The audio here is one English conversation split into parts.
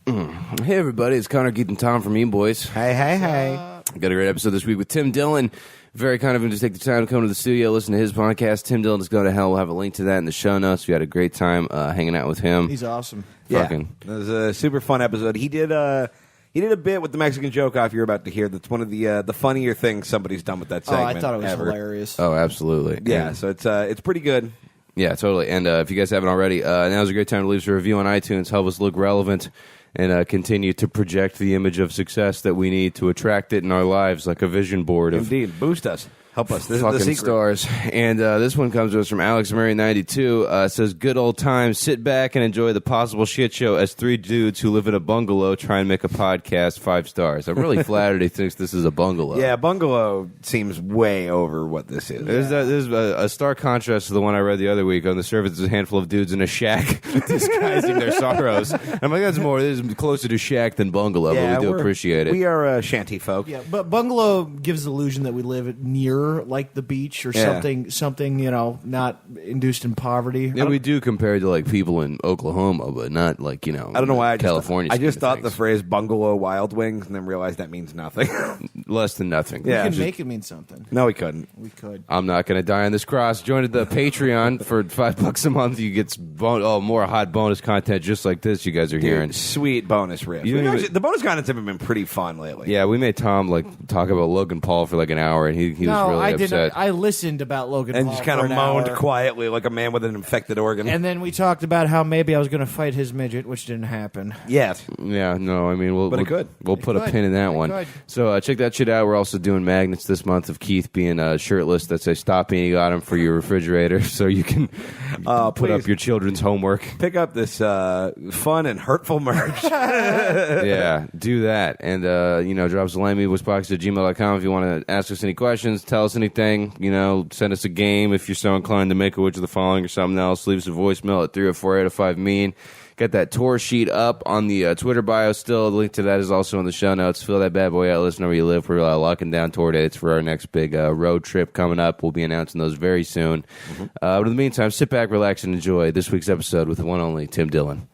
Hey, everybody. It's Connor, Keith, and Tom from Mean Boys. Hey. Got a great episode this week with Tim Dillon. Very kind of him to take the time to come to the studio, listen to his podcast. Tim Dillon is Go to Hell. We'll have a link to that in the show notes. We had a great time hanging out with him. He's awesome. Fucking. Yeah, it was a super fun episode. He did a bit with the Mexican joke off you're about to hear. That's one of the funnier things somebody's done with that segment. I thought it was ever. hilarious. Oh, absolutely. Yeah, And- so it's pretty good. Yeah, totally. And if you guys haven't already, now's a great time to leave us a review on iTunes. Help us look relevant and continue to project the image of success that we need to attract it in our lives like a vision board of Indeed, boost us, help us. This fucking is the secret. stars. And this one comes to us from Alex Murray 92. It says, good old times. Sit back and enjoy the possible shit show as three dudes who live in a bungalow try and make a podcast. 5 stars. I'm really flattered he thinks this is a bungalow. Yeah, bungalow seems way over what this is. There's a stark contrast to the one I read the other week. On the surface, there's a handful of dudes in a shack disguising their sorrows. I'm like, this is closer to shack than bungalow, but we do appreciate it. We are shanty folk. Yeah, but bungalow gives the illusion that we live near like the beach or something, not induced in poverty. Yeah, we do compared to like people in Oklahoma, but not like, I don't know why California. I just thought the phrase bungalow wild wings and then realized that means nothing. less than nothing. Yeah. We can make it mean something. No, we couldn't. We could. I'm not going to die on this cross. Join the Patreon for $5 a month. You get more hot bonus content just like this. You guys are hearing. Dude, sweet bonus riff. The bonus contents have been pretty fun lately. Yeah, we made Tom talk about Logan Paul for like an hour, and he was really upset. Didn't. I listened about Logan And Paul just kind for of an moaned hour. quietly like a man with an infected organ. And then we talked about how maybe I was going to fight his midget, which didn't happen. Yes. Yeah, no, I mean, But it could. We'll put a pin in that one. could. So check that shit out. We're also doing magnets this month of Keith being shirtless that say "Stop Eating Got 'em" for your refrigerator, so you can put up your children's homework. Pick up this fun and hurtful merch. Yeah, do that. And, drop us a line, meatboyspockets@gmail.com if you want to ask us any questions, tell us anything, send us a game if you're so inclined to make a Which of the Following or something else. Leave us a voicemail at 304-805-MEAN. Got that tour sheet up on the Twitter bio still. The link to that is also in the show notes. Fill that bad boy out. Listen to where you live. We're locking down tour dates for our next big road trip coming up. We'll be announcing those very soon. But in the meantime, sit back, relax, and enjoy this week's episode with the one only Tim Dillon.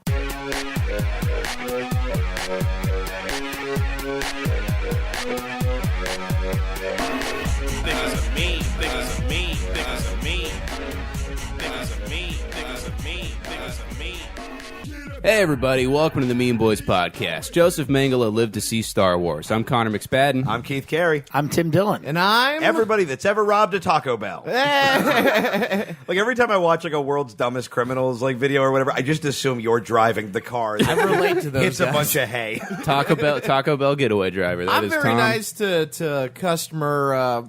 Hey everybody, welcome to the Mean Boys Podcast. Joseph Mengele lived to see Star Wars. I'm Connor McSpadden. I'm Keith Carey. I'm Tim Dillon. And I'm... Everybody that's ever robbed a Taco Bell. Like every time I watch like a World's Dumbest Criminals like video or whatever, I just assume you're driving the car. I relate to those It's guys. a bunch of hay. Taco Bell getaway driver. That I'm is very Tom. nice to customer...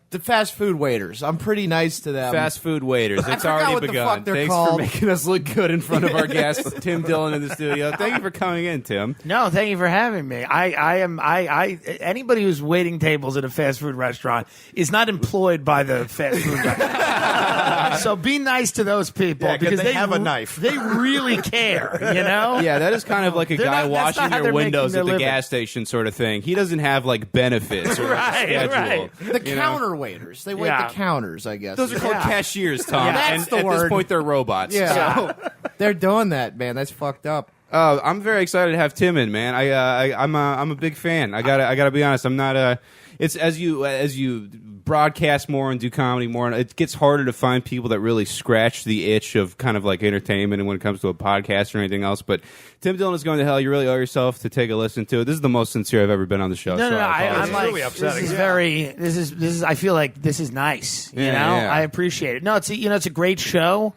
the fast food waiters. I'm pretty nice to them. Fast food waiters. It's forgot already what the begun. fuck they're Thanks called. for making us look good in front of our guest, Tim Dillon, in the studio. Thank you for coming in, Tim. No, thank you for having me. I anybody who's waiting tables at a fast food restaurant is not employed by the fast food restaurant. So be nice to those people Yeah, 'cause because they have a knife. They really care, Yeah, that is kind of like a They're guy not- that's washing not how your they're windows making at the their gas station sort of thing. He doesn't have like benefits or Right, a schedule. right. The counter waiters. They wait Yeah. the counters, I guess. Those are called cashiers, Tom. Yeah, that's and the at this word. point, they're robots. Yeah. So, They're doing that, man. That's fucked up. I'm very excited to have Tim in, man. I'm a big fan. I gotta be honest. I'm not It's as you broadcast more and do comedy more, it gets harder to find people that really scratch the itch of kind of like entertainment and when it comes to a podcast or anything else. But Tim Dillon is Going to Hell. You really owe yourself to take a listen to it. This is the most sincere I've ever been on the show. No, so I I'm apologize. like, really upsetting. This is. I feel like this is nice. You know, yeah. I appreciate it. No, it's a great show.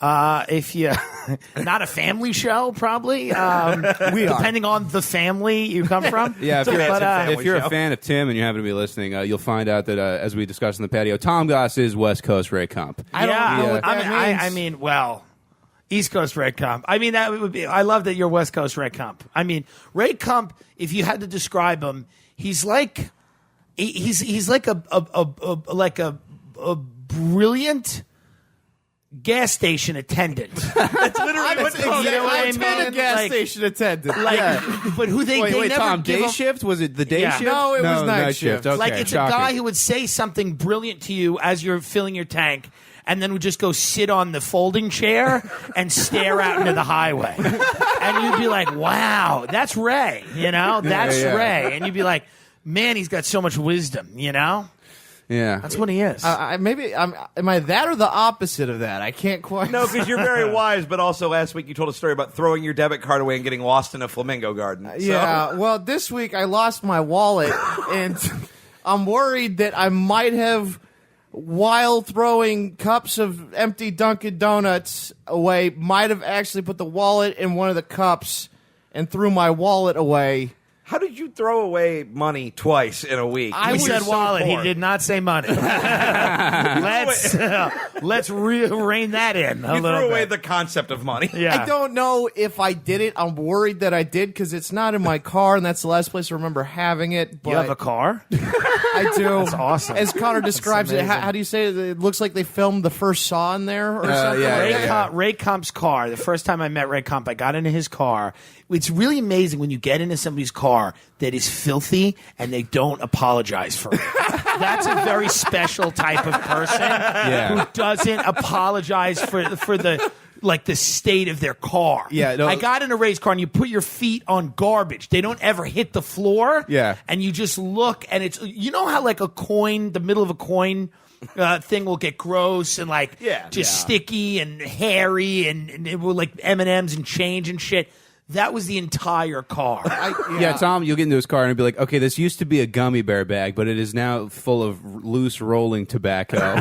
If you not a family show, probably. Depending on the family you come from. Yeah, if you're show. a fan of Tim and you happen to be listening, you'll find out that as we discussed in the patio, Tom Goss is West Coast Ray Comp. I don't know what that means. I mean, well, East Coast Red Comp. I mean, that would be. I love that you're West Coast Red Comp. I mean, Ray Comp. If you had to describe him, he's like a brilliant gas station attendant. That's literally what You know what I I've been a mean? gas Like- station attendant. But who they Wait, never Tom, give day him- shift? Was it the day Yeah. shift? No, it was night shift. Okay, like it's shocking. a guy who would say something brilliant to you as you're filling your tank, and then would just go sit on the folding chair and stare out into the highway. And you'd be like, wow, that's Ray, That's Ray. And you'd be like, man, he's got so much wisdom, Yeah. That's what he is. Maybe am I that or the opposite of that? I can't quite. No, because you're very wise, but also last week you told a story about throwing your debit card away and getting lost in a flamingo garden. So. Yeah, well, this week I lost my wallet, and I'm worried that I might have, while throwing cups of empty Dunkin' Donuts away, might have actually put the wallet in one of the cups and threw my wallet away. How did you throw away money twice in a week? He said so wallet. poor. He did not say money. Let's rein that in a You little threw away bit. the concept of money. Yeah. I don't know if I did it. I'm worried that I did because it's not in my car, and that's the last place I remember having it. But You have a car? I do. That's awesome. As Connor describes it, how do you say it? It looks like they filmed the first Saw in there or something. yeah. Ray Kump's car. The first time I met Ray Kump, I got into his car. It's really amazing when you get into somebody's car that is filthy and they don't apologize for it. That's a very special type of person who doesn't apologize for the state of their car. Yeah, no. I got in a Ray's car and you put your feet on garbage. They don't ever hit the floor. Yeah. And you just look and it's, how like a coin, the middle of a coin thing will get gross and sticky and hairy and it will like M&Ms and change and shit. That was the entire car. Yeah, Tom, you'll get into his car and be like, okay, this used to be a gummy bear bag, but it is now full of loose rolling tobacco.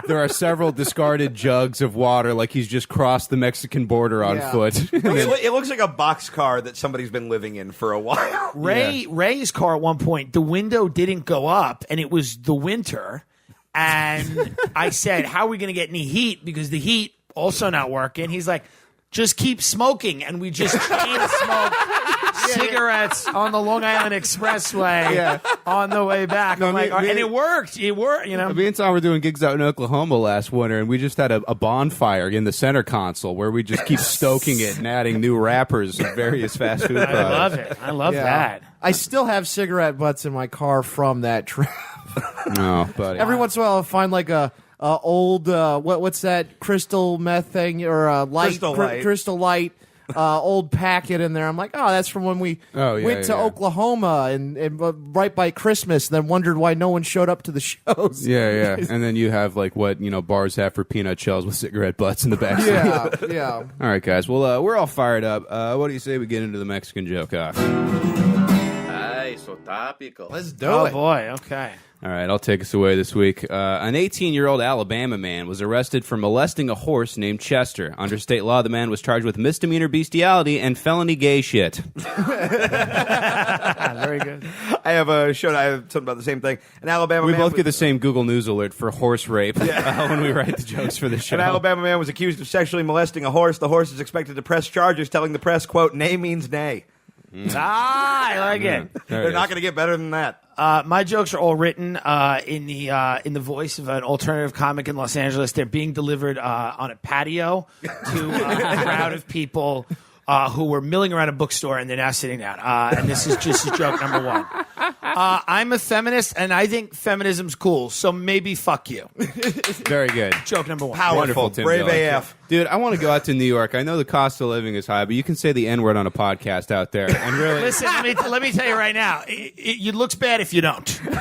There are several discarded jugs of water, like he's just crossed the Mexican border on foot. It looks like a boxcar that somebody's been living in for a while. Ray's car at one point, the window didn't go up, and it was the winter. And I said, how are we going to get any heat? Because the heat also not working. He's like, just keep smoking. And we just chain smoked cigarettes on the Long Island Expressway on the way back. And it worked. It worked, Me and Tom were doing gigs out in Oklahoma last winter, and we just had a bonfire in the center console where we just keep stoking it and adding new wrappers and various fast food products. I love it. I love that. I still have cigarette butts in my car from that trip. No, buddy. Every once in a while, I'll find like a old what's that crystal meth thing or a light crystal light old packet in there. I'm like, oh, that's from when we went to Oklahoma and right by Christmas. And then wondered why no one showed up to the shows. Yeah. And then you have like what bars have for peanut shells with cigarette butts in the back. Yeah. All right, guys. Well, we're all fired up. What do you say we get into the Mexican joke off? So topical. Let's do Oh, it. boy. Okay. All right, I'll take us away this week. An 18-year-old Alabama man was arrested for molesting a horse named Chester. Under state law, the man was charged with misdemeanor bestiality and felony gay shit. Very good. I have something about the same thing. An Alabama We man both get the same Google News alert for horse rape when we write the jokes for the show. An Alabama man was accused of sexually molesting a horse. The horse is expected to press charges, telling the press, quote, nay means nay. I like it. They're not going to get better than that. My jokes are all written in the voice of an alternative comic in Los Angeles. They're being delivered on a patio to a crowd of people who were milling around a bookstore, and they're now sitting down. And this is just joke number one. I'm a feminist, and I think feminism's cool, so maybe fuck you. Very good. Joke number one. Powerful. Wonderful, Tim Brave Dillon. AF. Dude, I want to go out to New York. I know the cost of living is high, but you can say the N-word on a podcast out there. And really, Listen, let me tell you right now. It looks bad if you don't. It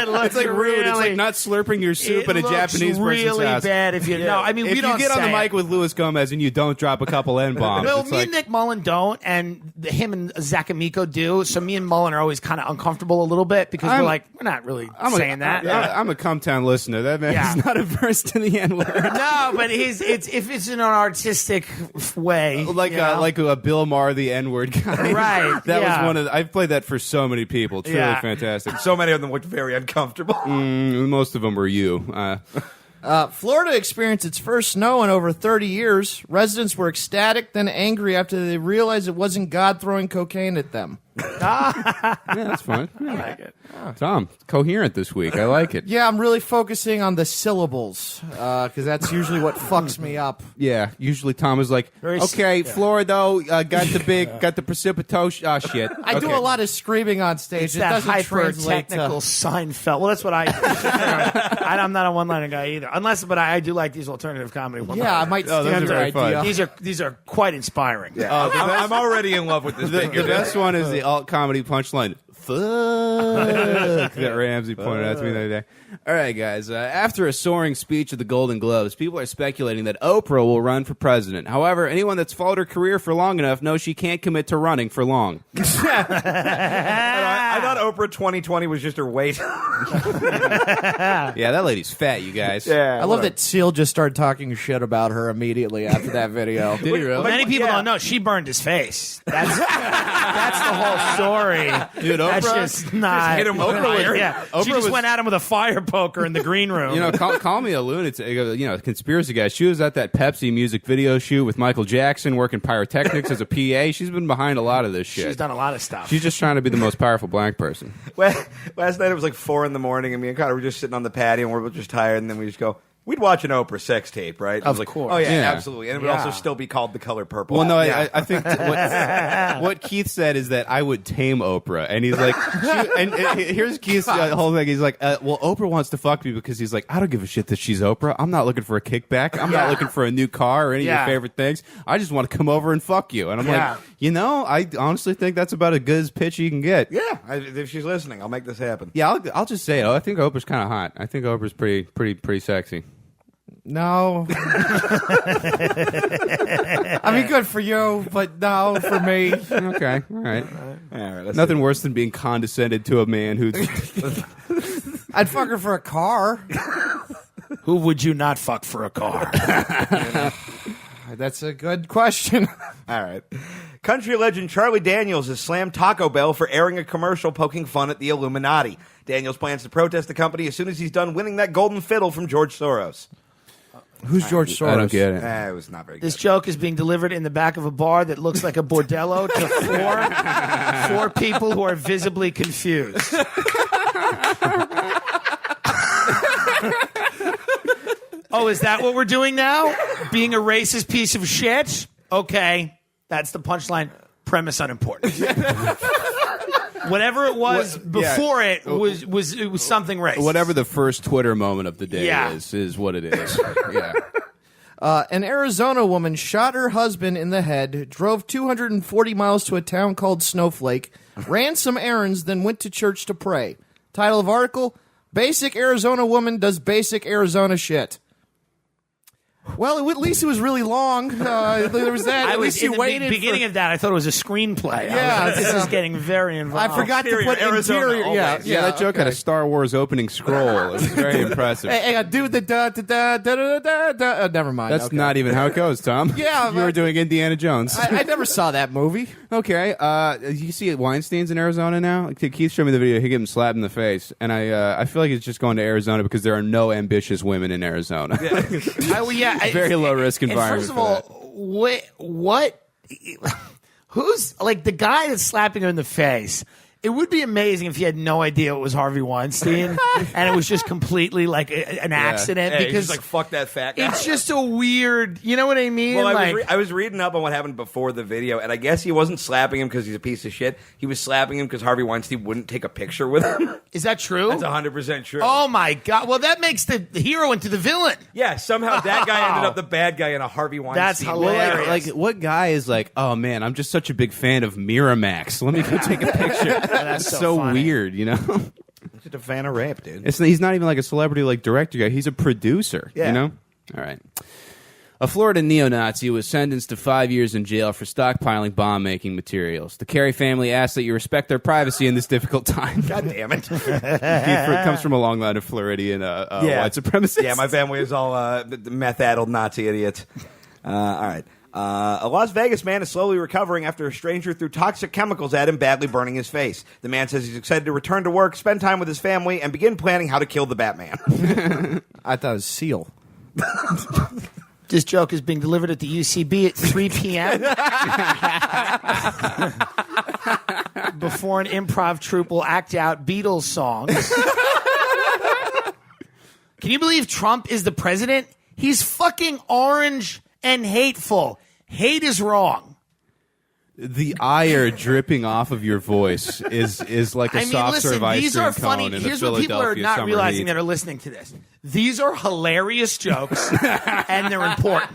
looks it's like rude. It's really- like not slurping your soup it at a looks Japanese person's really house. bad if you. No, I mean If we you don't get on the say mic it. with Louis Gomez and you don't drop a couple N-bombs, Well, it's me like, and Nick Mullen don't, and him and Zach Amico do. So me and Mullen are always kind of uncomfortable a little bit because we're not really saying that. I'm a Cumtown listener. That man is not averse to the N-word. No, but if it's in an artistic way, Like you know? like a Bill Maher, the N-word guy. Right, That yeah. was one of. I've played that for so many people. Truly fantastic. So many of them looked very uncomfortable. Most of them were you. Florida experienced its first snow in over 30 years. Residents were ecstatic, then angry after they realized it wasn't God throwing cocaine at them. Yeah, that's fun. I like it. Tom, coherent this week. I like it. Yeah, I'm really focusing on the syllables because that's usually what fucks me up. Yeah, usually Tom is like, okay, Florida got the precipitotion. Oh, shit. I do a lot of screaming on stage. It's it that doesn't translate hyper-technical to... Seinfeld. Well, that's what I do. I'm not a one-liner guy either. But I do like these alternative comedy one-liners. Yeah, I might those stand are your very fun. idea. These are quite inspiring. Yeah. I'm already in love with this The thing. best one is the alt comedy punchline. Fuck that Ramsey pointed out to me the other day. All right, guys. After a soaring speech at the Golden Globes, people are speculating that Oprah will run for president. However, anyone that's followed her career for long enough knows she can't commit to running for long. I thought Oprah 2020 was just her weight. Yeah, that lady's fat, you guys. Yeah, I love that Seal just started talking shit about her immediately after that video. Did he really? Many people don't know she burned his face. That's the whole story. Dude, That's Oprah just not. hit him with fire. Yeah, she Oprah just was- went at him with a fire poker in the green room. You know, call me a lunatic, conspiracy guy. She was at that Pepsi music video shoot with Michael Jackson, working pyrotechnics as a PA. She's been behind a lot of this shit. she's done a lot of stuff. She's just trying to be the most powerful black person. Last night it was like 4 a.m, and me and Connor were just sitting on the patio, and we're both just tired, and then we just go, we'd watch an Oprah sex tape, right? I was like, course. Oh, yeah, Yeah. absolutely. And it would also still be called The Color Purple. Well, no, Yeah. I think what Keith said is that I would tame Oprah, and he's like, here's Keith's whole thing. He's like, well, Oprah wants to fuck me because he's like, I don't give a shit that she's Oprah. I'm not looking for a kickback. I'm not looking for a new car or any of your favorite things. I just want to come over and fuck you. And I'm like, I honestly think that's about as good as pitch you can get. Yeah, if she's listening, I'll make this happen. Yeah, I'll just say it. I think Oprah's kind of hot. I think Oprah's pretty sexy. No. I mean, good for you, but no for me. Okay, all right. All right, Nothing worse than being condescended to a man who's. I'd fuck her for a car. Who would you not fuck for a car? That's a good question. All right. Country legend Charlie Daniels has slammed Taco Bell for airing a commercial poking fun at the Illuminati. Daniels plans to protest the company as soon as he's done winning that golden fiddle from George Soros. Who's George Soros? I don't get it. It was not very good. This joke is being delivered in the back of a bar that looks like a bordello to four people who are visibly confused. Oh, is that what we're doing now? Being a racist piece of shit? Okay, that's the punchline. Premise unimportant. Whatever it was before it was something racist. Whatever the first Twitter moment of the day is what it is. Yeah. An Arizona woman shot her husband in the head, drove 240 miles to a town called Snowflake, ran some errands, then went to church to pray. Title of article, Basic Arizona Woman Does Basic Arizona Shit. Well, at least it was really long. There was that. At least you waited. Beginning of that, I thought it was a screenplay. Yeah, this is getting very involved. I forgot to put Arizona, interior. always. Yeah, That joke had a Star Wars opening scroll. It was very impressive. Hey, do the da da da da da da. Never mind. That's okay. not even how it goes, Tom. Yeah, you were doing Indiana Jones. I never saw that movie. Okay, you see Weinstein's in Arizona now? Keith showed me the video. He gave him slapped in the face, and I feel like he's just going to Arizona because there are no ambitious women in Arizona. Very low risk environment. First of all, what? Who's like the guy that's slapping her in the face? It would be amazing if he had no idea it was Harvey Weinstein and it was just completely like an accident Hey, because he's like, fuck that fat guy. it's just a weird, you know what I mean? Well, like, I was reading up on what happened before the video, and I guess he wasn't slapping him because he's a piece of shit. He was slapping him because Harvey Weinstein wouldn't take a picture with him. is that true? That's 100% true. Oh my God. Well, that makes the hero into the villain. Yeah, somehow that guy ended up the bad guy in a Harvey Weinstein. That's hilarious. Like, what guy is like, oh man, I'm just such a big fan of Miramax. Let me go take a picture. That's so funny. weird, you know? He's just a fan of rape, dude. He's not even like a celebrity like director guy. He's a producer, Yeah. you know? All right. A Florida neo-Nazi was sentenced to 5 years in jail for stockpiling bomb-making materials. The Carey family asks that you respect their privacy in this difficult time. God damn it. It comes from a long line of Floridian white supremacists. Yeah, my family is all meth-addled Nazi idiots. All right. A Las Vegas man is slowly recovering after a stranger threw toxic chemicals at him, badly burning his face. The man says he's excited to return to work, spend time with his family, and begin planning how to kill the Batman. I thought it was Seal. This joke is being delivered at the UCB at 3 p.m. foreign improv troupe will act out Beatles songs. Can you believe Trump is the president? He's fucking orange and hateful. Hate is wrong. The ire dripping off of your voice is like a soft serve ice these cream are cone funny. in Here's the what people are Philadelphia not summer realizing heat. that are listening to this. These are hilarious jokes, and they're important.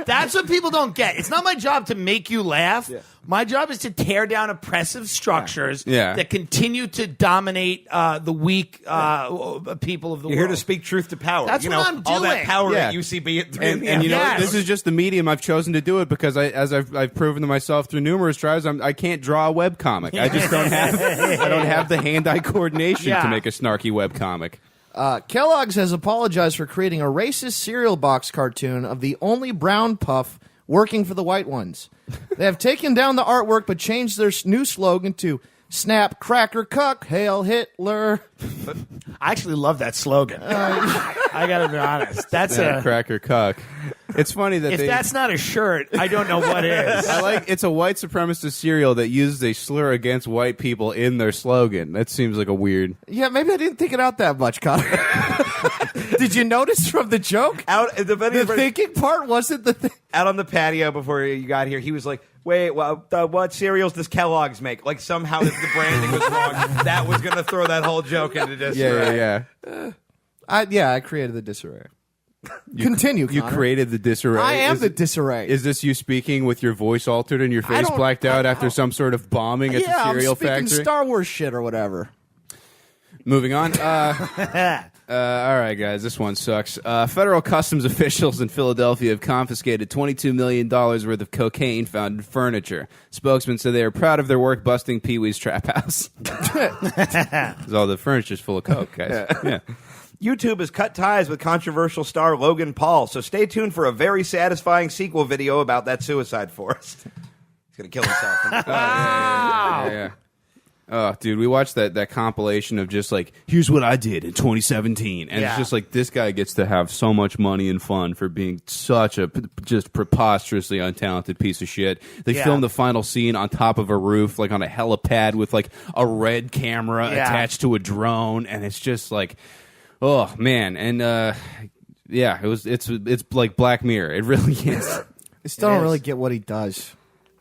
That's what people don't get. It's not my job to make you laugh. Yeah. My job is to tear down oppressive structures that continue to dominate the weak people of the world. You're here to speak truth to power. That's what I'm all that doing. power Yeah. at UCB. And you know, Yes. this is just the medium I've chosen to do it because I've proven to myself through numerous tries I can't draw a web comic. I just don't have the hand-eye coordination to make a snarky web comic. Kellogg's has apologized for creating a racist cereal box cartoon of the only brown puff working for the white ones. They have taken down the artwork but changed their new slogan to "Snap, Cracker, Cuck, Hail Hitler." I actually love that slogan. I gotta be honest. That's a cracker cuck. It's funny that if they, that's not a shirt, I don't know what is. I like it's a white supremacist cereal that uses a slur against white people in their slogan. That seems like a weird. Yeah, maybe I didn't think it out that much, Connor. Did you notice from the joke? The thinking part wasn't the thing. Out on the patio before you got here, he was like, wait, what cereals does Kellogg's make? Like somehow the branding was wrong. That was going to throw that whole joke into disarray. Yeah. I created the disarray. Continue, You Connor. created the disarray. I am the disarray. Is this you speaking with your voice altered and your face don't- blacked out I- after some sort of bombing at the cereal I'm speaking factory? Star Wars shit or whatever. Moving on. All right, guys, this one sucks. Federal customs officials in Philadelphia have confiscated $22 million worth of cocaine found in furniture. Spokesman said they are proud of their work busting Pee Wee's Trap House. Because all the furniture's full of coke, guys. Yeah. YouTube has cut ties with controversial star Logan Paul, so stay tuned for a very satisfying sequel video about that suicide forest. He's going to kill himself. Yeah. Oh, dude, we watched that compilation of just like, here's what I did in 2017. And it's just like, this guy gets to have so much money and fun for being such a just preposterously untalented piece of shit. They filmed the final scene on top of a roof, like on a helipad with like a red camera attached to a drone. And it's just like, oh, man. And it's like Black Mirror. It really is. I still don't really get what he does.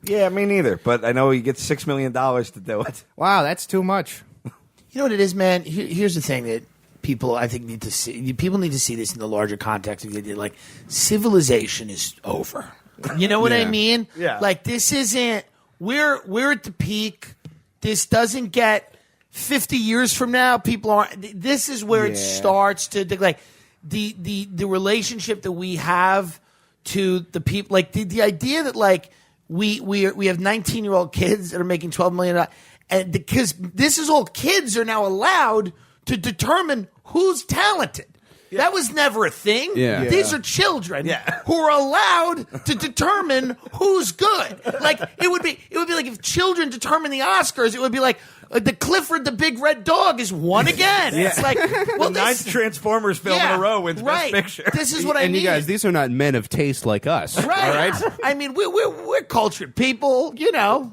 Yeah, me neither, but I know he gets $6 million to do it. Wow, that's too much. You know what it is, man? Here's the thing that people, I think, need to see. People need to see this in the larger context of the idea. Like, civilization is over. You know what I mean? Yeah. Like, this isn't. We're at the peak. This doesn't get 50 years from now. People aren't. This is where it starts to like the relationship that we have to the people. Like the idea that like. We have 19-year-old kids that are making $12 million, and because this is all kids are now allowed to determine who's talented. Yeah. That was never a thing. Yeah. These are children who are allowed to determine who's good. Like it would be like if children determine the Oscars, it would be like the Clifford the Big Red Dog is won again. It's like well, The ninth Transformers film in a row wins Best Picture. This is what I mean. And you guys, these are not men of taste like us. Right. All right? I mean, we're cultured people, you know.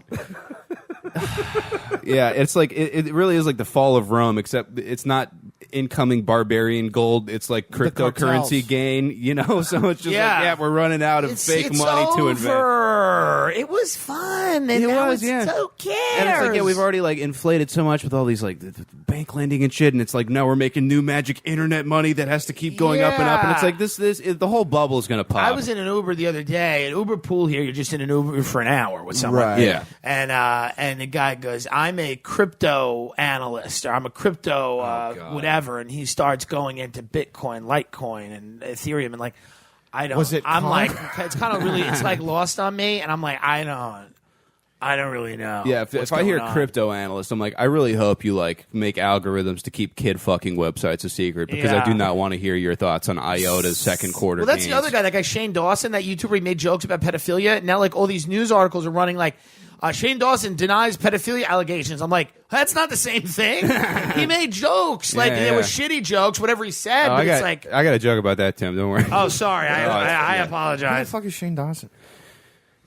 Yeah, it's like it really is like the fall of Rome, except it's not incoming barbarian gold. It's like cryptocurrency cartels. gain, you know. So it's just like, we're running out of fake money to invest. Over. It was fun, and It now was, it's so cares. And it's like, we've already like inflated so much with all these like the bank lending and shit, and it's like, no, we're making new magic internet money that has to keep going up and up, and it's like the whole bubble is gonna pop. I was in an Uber the other day, an Uber pool here. You're just in an Uber for an hour with someone, Right. Yeah. And the guy goes, "I'm a crypto analyst, or I'm a crypto whatever," and he starts going into Bitcoin, Litecoin, and Ethereum, and like, I don't. Was it I'm calm? like, it's kind of really, it's like lost on me, and I'm like, I don't really know. Yeah, if what's I hear going on. crypto analyst, I'm like, I really hope you like make algorithms to keep kid fucking websites a secret because I do not want to hear your thoughts on IOTA's second quarter. Well, that's gains. the other guy, that guy Shane Dawson, that YouTuber. He made jokes about pedophilia. Now, like all these news articles are running like. Shane Dawson denies pedophilia allegations. I'm like, that's not the same thing. He made jokes. Like, they were shitty jokes, whatever he said. But it's like, I got a joke about that, Tim. Don't worry. oh, sorry. I Who the apologize. fuck is Shane Dawson?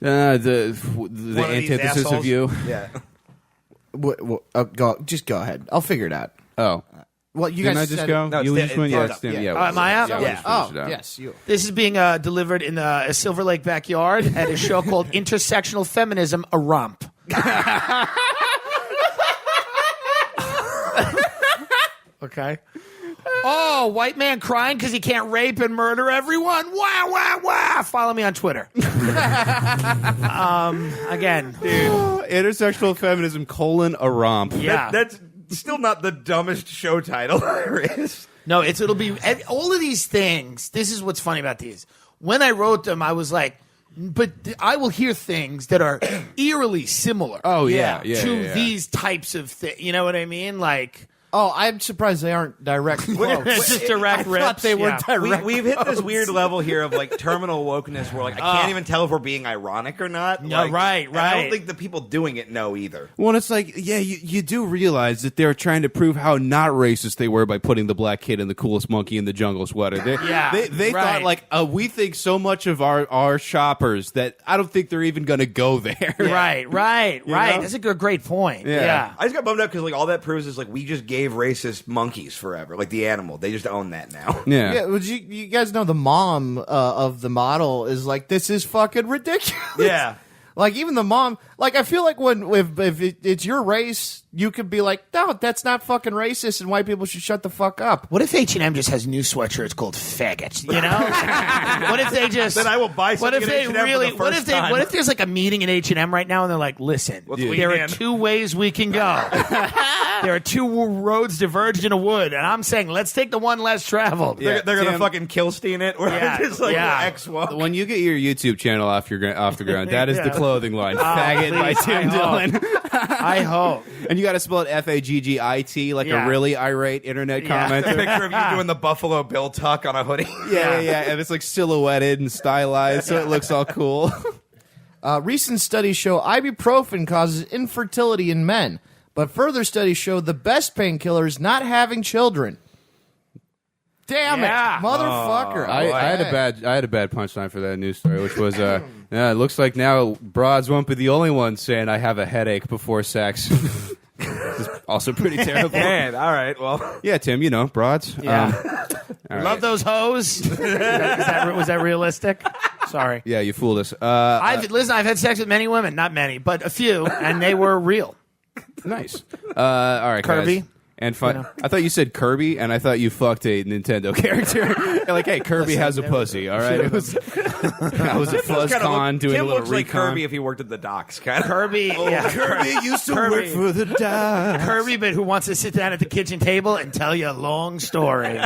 The One of these antithesis assholes. of you. Yeah. Just go ahead. I'll figure it out. Oh. Well, you Didn't I guys just said go? No, You it's just went? Yeah, Florida. it's Tim. Yeah. Yeah. Am I up? Yeah, Yeah. we'll finish it out. Yes, you. This is being delivered in a Silver Lake backyard at a show called Intersectional Feminism, a Romp. Okay. Oh, white man crying because he can't rape and murder everyone. Wah, wah, wah. Follow me on Twitter. Again. Intersectional feminism, a romp. Yeah. That's still not the dumbest show title there is. No, it'll be all of these things. This is what's funny about these. When I wrote them, I was like, but I will hear things that are eerily similar. Oh, yeah. To these types of things. You know what I mean? Like, Oh, I'm surprised they aren't direct quotes. it's just direct I rips. thought they were yeah. direct. We've hit this weird level here of like terminal wokeness where like I can't even tell if we're being ironic or not. No, Like, right. and I don't think the people doing it know either. Well, it's like, yeah, you do realize that they're trying to prove how not racist they were by putting the black kid in the coolest monkey in the jungle sweater. They right. thought, like, we think so much of our shoppers that I don't think they're even going to go there. Right. know? That's a great point. Yeah. I just got bummed out because like all that proves is like we just gave racist monkeys forever, like the animal. They just own that now. Yeah. Yeah, well, you guys know the mom of the model is like, this is fucking ridiculous. Yeah. Like, even the mom, like, I feel like if it's your race, you could be like, no, that's not fucking racist, and white people should shut the fuck up. What if H&M just has new sweatshirts called faggots? You know? What if they just? Then I will buy What something if at they H&M for really? the What first if they? time. What if there's like a meeting at H&M right now, and they're like, "Listen, Let's lean there in. are two ways we can go. There are two roads diverged in a wood, and I'm saying let's take the one less traveled." They're gonna Tim- fucking Kilstein it. Where Yeah, it's like yeah. X woke. When you get your YouTube channel off the ground, that is the Yeah. clothing line. Faggot by please, Tim I Dillon. I hope. And you got to spell it Faggit, like Yeah. a really irate internet Yeah. commenter. Picture of you doing the Buffalo Bill tuck on a hoodie. Yeah, and it's like silhouetted and stylized, so it looks all cool. Recent studies show ibuprofen causes infertility in men, but further studies show the best painkiller is not having children. Damn Yeah. it, motherfucker! I had a bad punchline for that news story, which was, yeah, it looks like now broads won't be the only ones saying I have a headache before sex. It's also pretty terrible. Man, all right. Well, Yeah, Tim, broads. Yeah. Love those hoes. Was that realistic? Sorry. Yeah, you fooled us. I've had sex with many women, not many, but a few, and they were real. Nice. All right, Kirby. guys. And fun. I thought you said Kirby, and I thought you fucked a Nintendo character. Like, hey, Kirby has a pussy. All right, it was. I was at FuzzCon doing Tim a little looks like recon. Kirby if he worked at the docks. Kind of. Kirby, yeah. Kirby used to Kirby. work for the doc. Kirby, but who wants to sit down at the kitchen table and tell you a long story.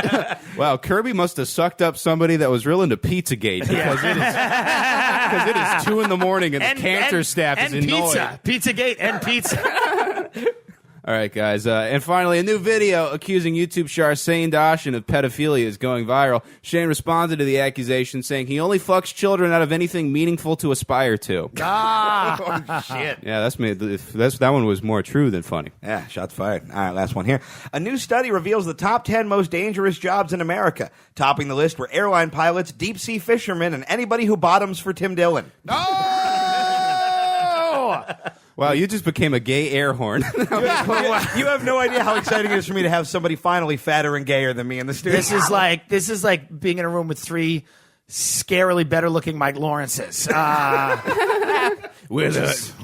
Wow, Kirby must have sucked up somebody that was real into Pizzagate because it is 2 a.m. and the cancer staff is and annoyed. Pizzagate and pizza. All right, guys. And finally, a new video accusing YouTube star Shane Dawson of pedophilia is going viral. Shane responded to the accusation saying he only fucks children out of anything meaningful to aspire to. Oh, shit. Yeah, that one was more true than funny. Yeah, shots fired. All right, last one here. A new study reveals the top 10 most dangerous jobs in America. Topping the list were airline pilots, deep-sea fishermen, and anybody who bottoms for Tim Dillon. Wow, you just became a gay air horn. You have no idea how exciting it is for me to have somebody finally fatter and gayer than me in the studio. This is like being in a room with 3 scarily better looking Mike Lawrences. Well,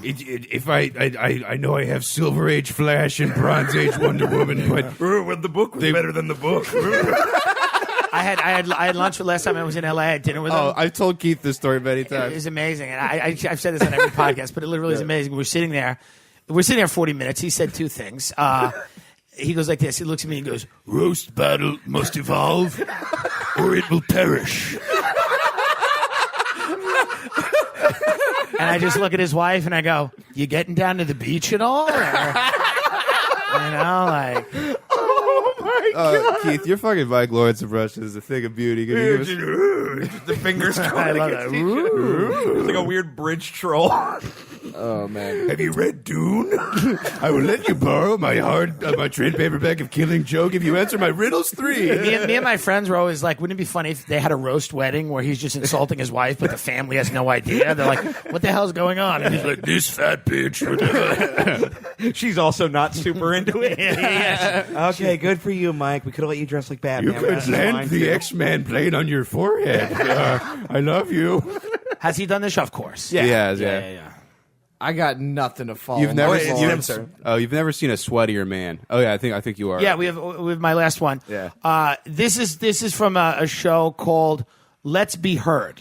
if I know I have Silver Age Flash and Bronze Age Wonder Woman, but the book was better than the book. I had lunch with last time I was in LA. I had dinner with him. I've told Keith this story many It times. was amazing, and I've said this on every podcast, but it literally is amazing. We're sitting there 40 minutes. He said 2 things. He goes like this. He looks at me and goes, "Roast battle must evolve, or it will perish." And I just look at his wife and I go, "You getting down to the beach at all?" Like. Keith, your fucking Mike Lawrence impression is a thing of beauty. Can you give us- The fingers going I love against that. each other. It's like a weird bridge troll. Oh man. Have you read Dune? I will let you borrow my trade paperback of Killing Joke if you answer my riddles 3. Me and my friends were always like, wouldn't it be funny if they had a roast wedding where he's just insulting his wife, but the family has no idea? They're like, what the hell's going on? And he's like, this fat bitch. She's also not super into it. Yeah. Okay, good for you, Mike. We could have let you dress like Batman. You could That's land fine, the too. X-Man plane on your forehead. I love you. Has he done this? Of course. Yeah. I got nothing to follow. You've never, my you've, lord. you've never seen a sweatier man. Oh yeah, I think you are. Yeah, we have my last one. Yeah. This is from a show called Let's Be Heard.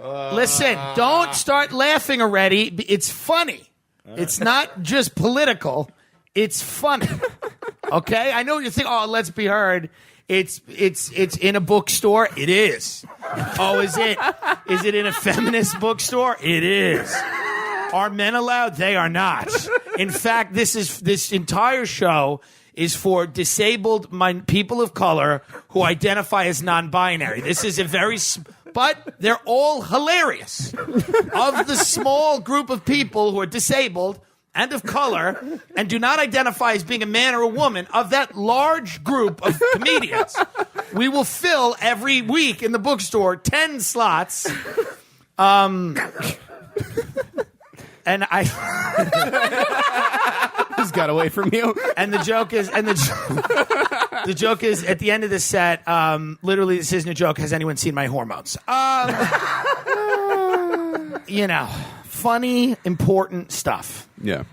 Listen, don't start laughing already. It's funny. It's not just political. It's funny. Okay? I know you think, oh, Let's Be Heard. It's in a bookstore. It is. Oh, is it? Is it in a feminist bookstore? It is. Are men allowed? They are not. In fact, this entire show is for disabled people of color who identify as non-binary. This is a very... But they're all hilarious. Of the small group of people who are disabled and of color and do not identify as being a man or a woman, of that large group of comedians, we will fill every week in the bookstore 10 slots. And I He's got away from you. and the joke is the joke is at the end of the set, literally this isn't a joke, has anyone seen my hormones? Funny, important stuff. Yeah.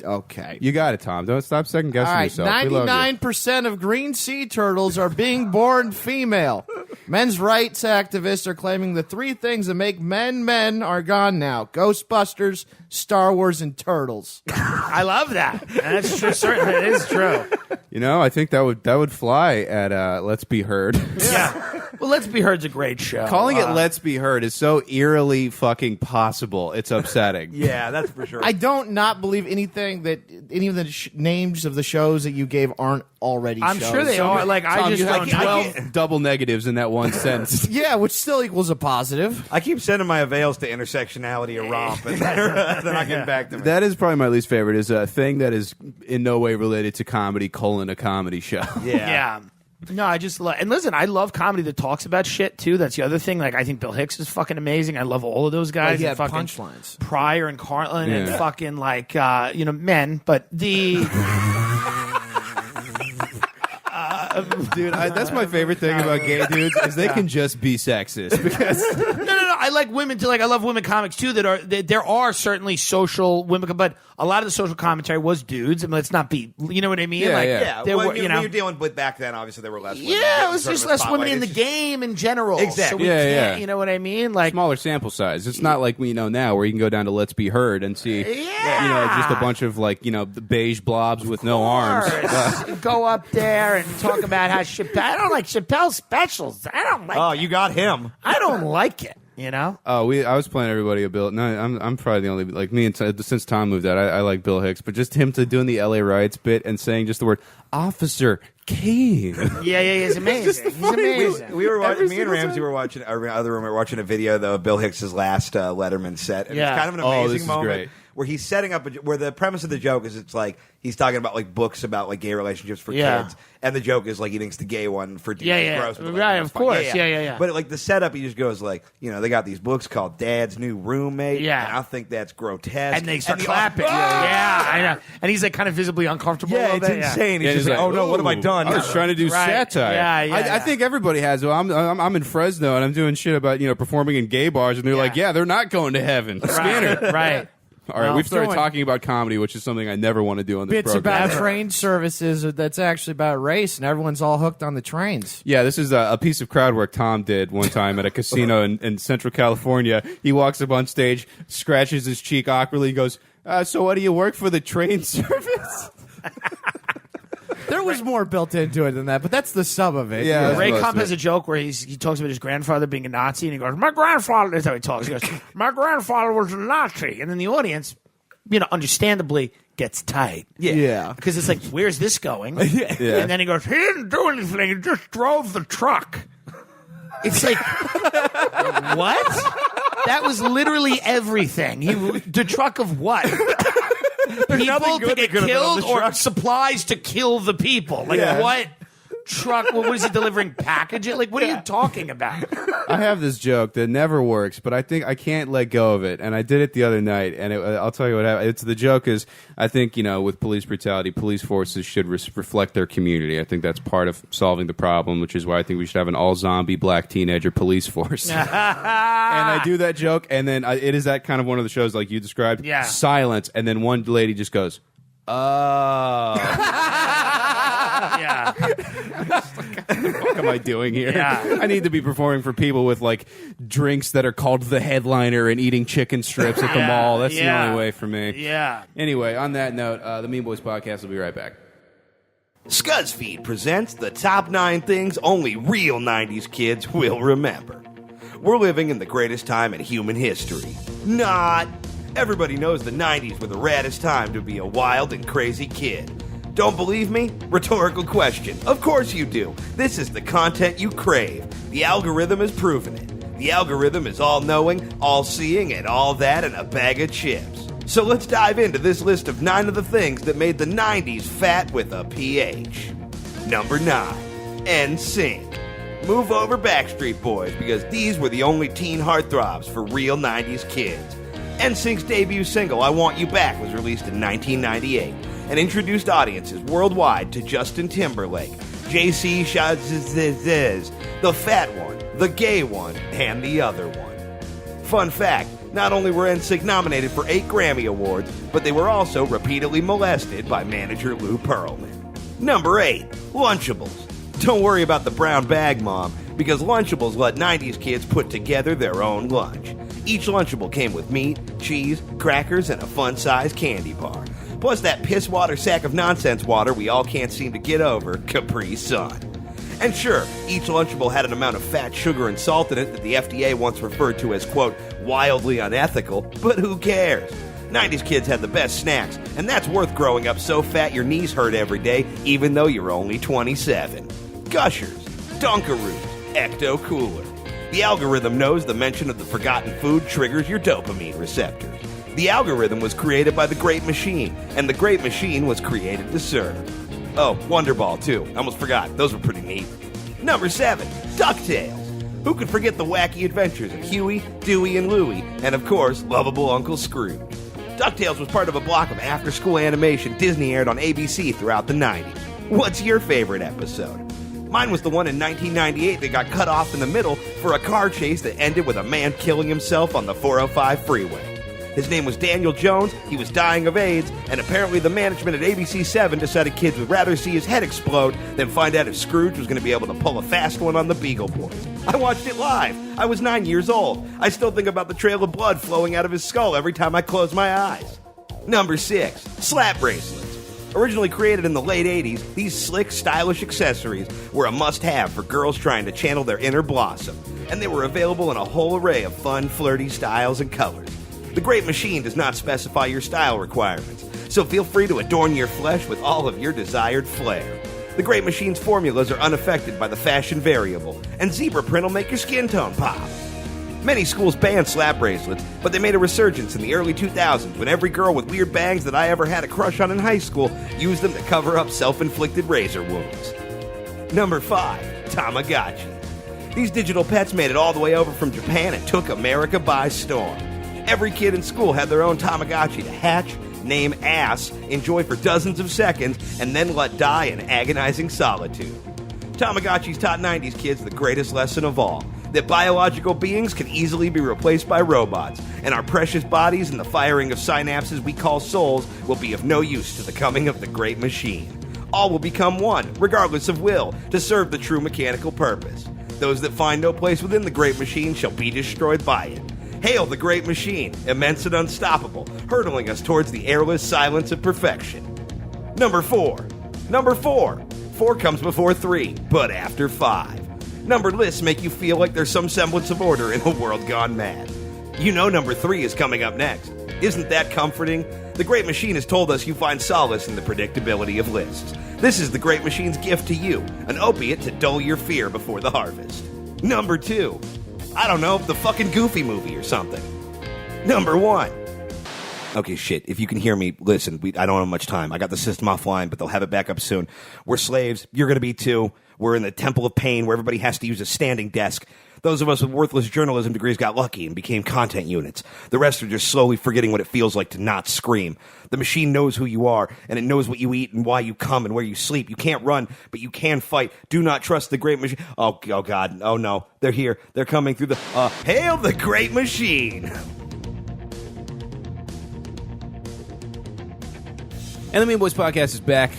Okay. You got it, Tom. Don't stop second guessing All right, yourself. We love you. 99% of green sea turtles are being born female. Men's rights activists are claiming the 3 things that make men are gone now: Ghostbusters, Star Wars, and turtles. I love that. That's true. Certainly, it is true. You know, I think that would fly at Let's Be Heard. Yeah. Well, Let's Be Heard's a great show. Calling it Let's Be Heard is so eerily fucking possible. It's upsetting. Yeah, that's for sure. I don't not believe anything that any of the names of the shows that you gave aren't already I'm shows. sure they are. Like, I Tom, just you had don't know. 12 double negatives in that one sentence. Yeah, which still equals a positive. I keep sending my avails to intersectionality or romp, and they're not getting back to me. That is probably my least favorite, is a thing that is in no way related to comedy, a comedy show. Yeah. No, I just love, and listen, I love comedy that talks about shit too. That's the other thing. Like, I think Bill Hicks is fucking amazing. I love all of those guys. Yeah, and fucking punchlines. Pryor and Carlin and Yeah. fucking like men. But the Dude, that's my favorite thing about gay dudes is they can just be sexist because no. I like women too. Like, I love women comics too. There are certainly social women, but a lot of the social commentary was dudes. I mean, let's not be. You know what I mean? Yeah, like, yeah. Yeah, there when were, when you're dealing with back then, obviously there were less women. Yeah, getting it was sort of just a less spotlight. women in the It's just- game in general. Exactly. So we Yeah, can't, yeah. you know what I mean? Like, smaller sample size. It's not like we know now where you can go down to Let's Be Heard and see, just a bunch of the beige blobs with no arms. Go up there and talk about how Chappelle. I don't like Chappelle's specials. I don't like. Oh, you got him. I don't like it. You know. Oh, I was playing everybody a Bill. No, I'm probably the only me and since Tom moved out, I like Bill Hicks, but just him doing the LA riots bit and saying just the word Officer Kane. Yeah, he's amazing. He's amazing. We were watching. Every Me and single Ramsey time. were watching. Our other room, we were watching a video though of Bill Hicks's last Letterman set. And Yeah. it's kind of an Oh, amazing this is moment great. where he's setting up where the premise of the joke is it's like he's talking about like books about like gay relationships for Yeah. kids, and the joke is like he thinks the gay one for dudes Yeah, is yeah. gross. But, like, Right, it's of fun. course. Yeah. But like the setup, he just goes like, they got these books called Dad's New Roommate. Yeah. and I think that's grotesque. And they start the- clapping. Yeah, I know. And he's like kind of visibly uncomfortable. a Yeah, little it's bit. insane. Yeah, He's just like, oh no, what have I "Ooh, done? I was trying to do Right. satire. Yeah. I think everybody has. Well, I'm in Fresno and I'm doing shit about performing in gay bars, and they're like, yeah, they're not going to heaven. Scanner. Right. All right, Well, we've started throwing talking about comedy, which is something I never want to do on this Bits program. about train services that's actually about race, and everyone's all hooked on the trains. Yeah, this is a piece of crowd work Tom did one time at a casino in Central California. He walks up on stage, scratches his cheek awkwardly, goes, so what do you work for the train service? There was more built into it than that, but that's the sub of it. Yeah. Ray most Kump of has it. a joke where he talks about his grandfather being a Nazi, and he goes, "My grandfather." That's how he talks. He goes, "My grandfather was a Nazi," and then the audience, understandably gets tight. Yeah. Because it's like, where's this going? Yeah. And then he goes, he didn't do anything. He just drove the truck. It's like, what? That was literally everything. The truck of what? People to get killed or supplies to kill the people? Like, what truck? What is he delivering? Packages? Like, what are you talking about? I have this joke that never works, but I think I can't let go of it. And I did it the other night, and I'll tell you what happened. The joke is, I think, with police brutality, police forces should reflect their community. I think that's part of solving the problem, which is why I think we should have an all-zombie black teenager police force. And I do that joke, and then it is that kind of one of the shows like you described. Yeah. Silence, and then one lady just goes, "Oh." Yeah. What the fuck am I doing here? Yeah. I need to be performing for people with like drinks that are called the headliner and eating chicken strips at the mall. That's the only way for me. Yeah. Anyway, on that note, the Mean Boys podcast will be right back. Scuzzfeed presents the top 9 things only real 90s kids will remember. We're living in the greatest time in human history. Not. Everybody knows the 90s were the raddest time to be a wild and crazy kid. Don't believe me? Rhetorical question. Of course you do. This is the content you crave. The algorithm has proven it. The algorithm is all-knowing, all-seeing, and all that in a bag of chips. So let's dive into this list of 9 of the things that made the 90s fat with a PH. Number 9. NSYNC. Move over Backstreet Boys, because these were the only teen heartthrobs for real 90s kids. NSYNC's debut single, I Want You Back, was released in 1998 and introduced audiences worldwide to Justin Timberlake, JC Chazz, the fat one, the gay one, and the other one. Fun fact, not only were NSYNC nominated for 8 Grammy Awards, but they were also repeatedly molested by manager Lou Pearlman. Number 8, Lunchables. Don't worry about the brown bag, Mom, because Lunchables let 90s kids put together their own lunch. Each Lunchable came with meat, cheese, crackers, and a fun-sized candy bar. Plus that piss water sack of nonsense water we all can't seem to get over, Capri Sun. And sure, each Lunchable had an amount of fat, sugar, and salt in it that the FDA once referred to as, quote, wildly unethical, but who cares? 90s kids had the best snacks, and that's worth growing up so fat your knees hurt every day, even though you're only 27. Gushers, Dunkaroos, Ecto Cooler. The algorithm knows the mention of the forgotten food triggers your dopamine receptors. The algorithm was created by the Great Machine, and the Great Machine was created to serve. Oh, Wonderball, too. I almost forgot. Those were pretty neat. Number 7, DuckTales. Who could forget the wacky adventures of Huey, Dewey, and Louie, and of course, lovable Uncle Scrooge. DuckTales was part of a block of after-school animation Disney aired on ABC throughout the 90s. What's your favorite episode? Mine was the one in 1998 that got cut off in the middle for a car chase that ended with a man killing himself on the 405 freeway. His name was Daniel Jones, he was dying of AIDS, and apparently the management at ABC7 decided kids would rather see his head explode than find out if Scrooge was going to be able to pull a fast one on the Beagle Boys. I watched it live. I was 9 years old. I still think about the trail of blood flowing out of his skull every time I close my eyes. Number 6, slap bracelets. Originally created in the late 80s, these slick, stylish accessories were a must-have for girls trying to channel their inner blossom, and they were available in a whole array of fun, flirty styles and colors. The Great Machine does not specify your style requirements, so feel free to adorn your flesh with all of your desired flair. The Great Machine's formulas are unaffected by the fashion variable, and zebra print will make your skin tone pop. Many schools banned slap bracelets, but they made a resurgence in the early 2000s when every girl with weird bangs that I ever had a crush on in high school used them to cover up self-inflicted razor wounds. Number 5, Tamagotchi. These digital pets made it all the way over from Japan and took America by storm. Every kid in school had their own Tamagotchi to hatch, name ass, enjoy for dozens of seconds, and then let die in agonizing solitude. Tamagotchis taught 90s kids the greatest lesson of all, that biological beings can easily be replaced by robots, and our precious bodies and the firing of synapses we call souls will be of no use to the coming of the Great Machine. All will become one, regardless of will, to serve the true mechanical purpose. Those that find no place within the Great Machine shall be destroyed by it. Hail the Great Machine, immense and unstoppable, hurtling us towards the airless silence of perfection. Number 4. 4 comes before 3, but after 5. Numbered lists make you feel like there's some semblance of order in a world gone mad. You know number 3 is coming up next. Isn't that comforting? The Great Machine has told us you find solace in the predictability of lists. This is the Great Machine's gift to you, an opiate to dull your fear before the harvest. Number 2. I don't know, the fucking Goofy movie or something. Number 1. Okay, shit. If you can hear me, listen. I don't have much time. I got the system offline, but they'll have it back up soon. We're slaves. You're going to be too. We're in the temple of pain where everybody has to use a standing desk. Those of us with worthless journalism degrees got lucky and became content units. The rest are just slowly forgetting what it feels like to not scream. The machine knows who you are, and it knows what you eat and why you come and where you sleep. You can't run, but you can fight. Do not trust the great machine. Oh God. Oh, no. They're here. They're coming through the... Hail the great machine! And the Mean Boys Podcast is back,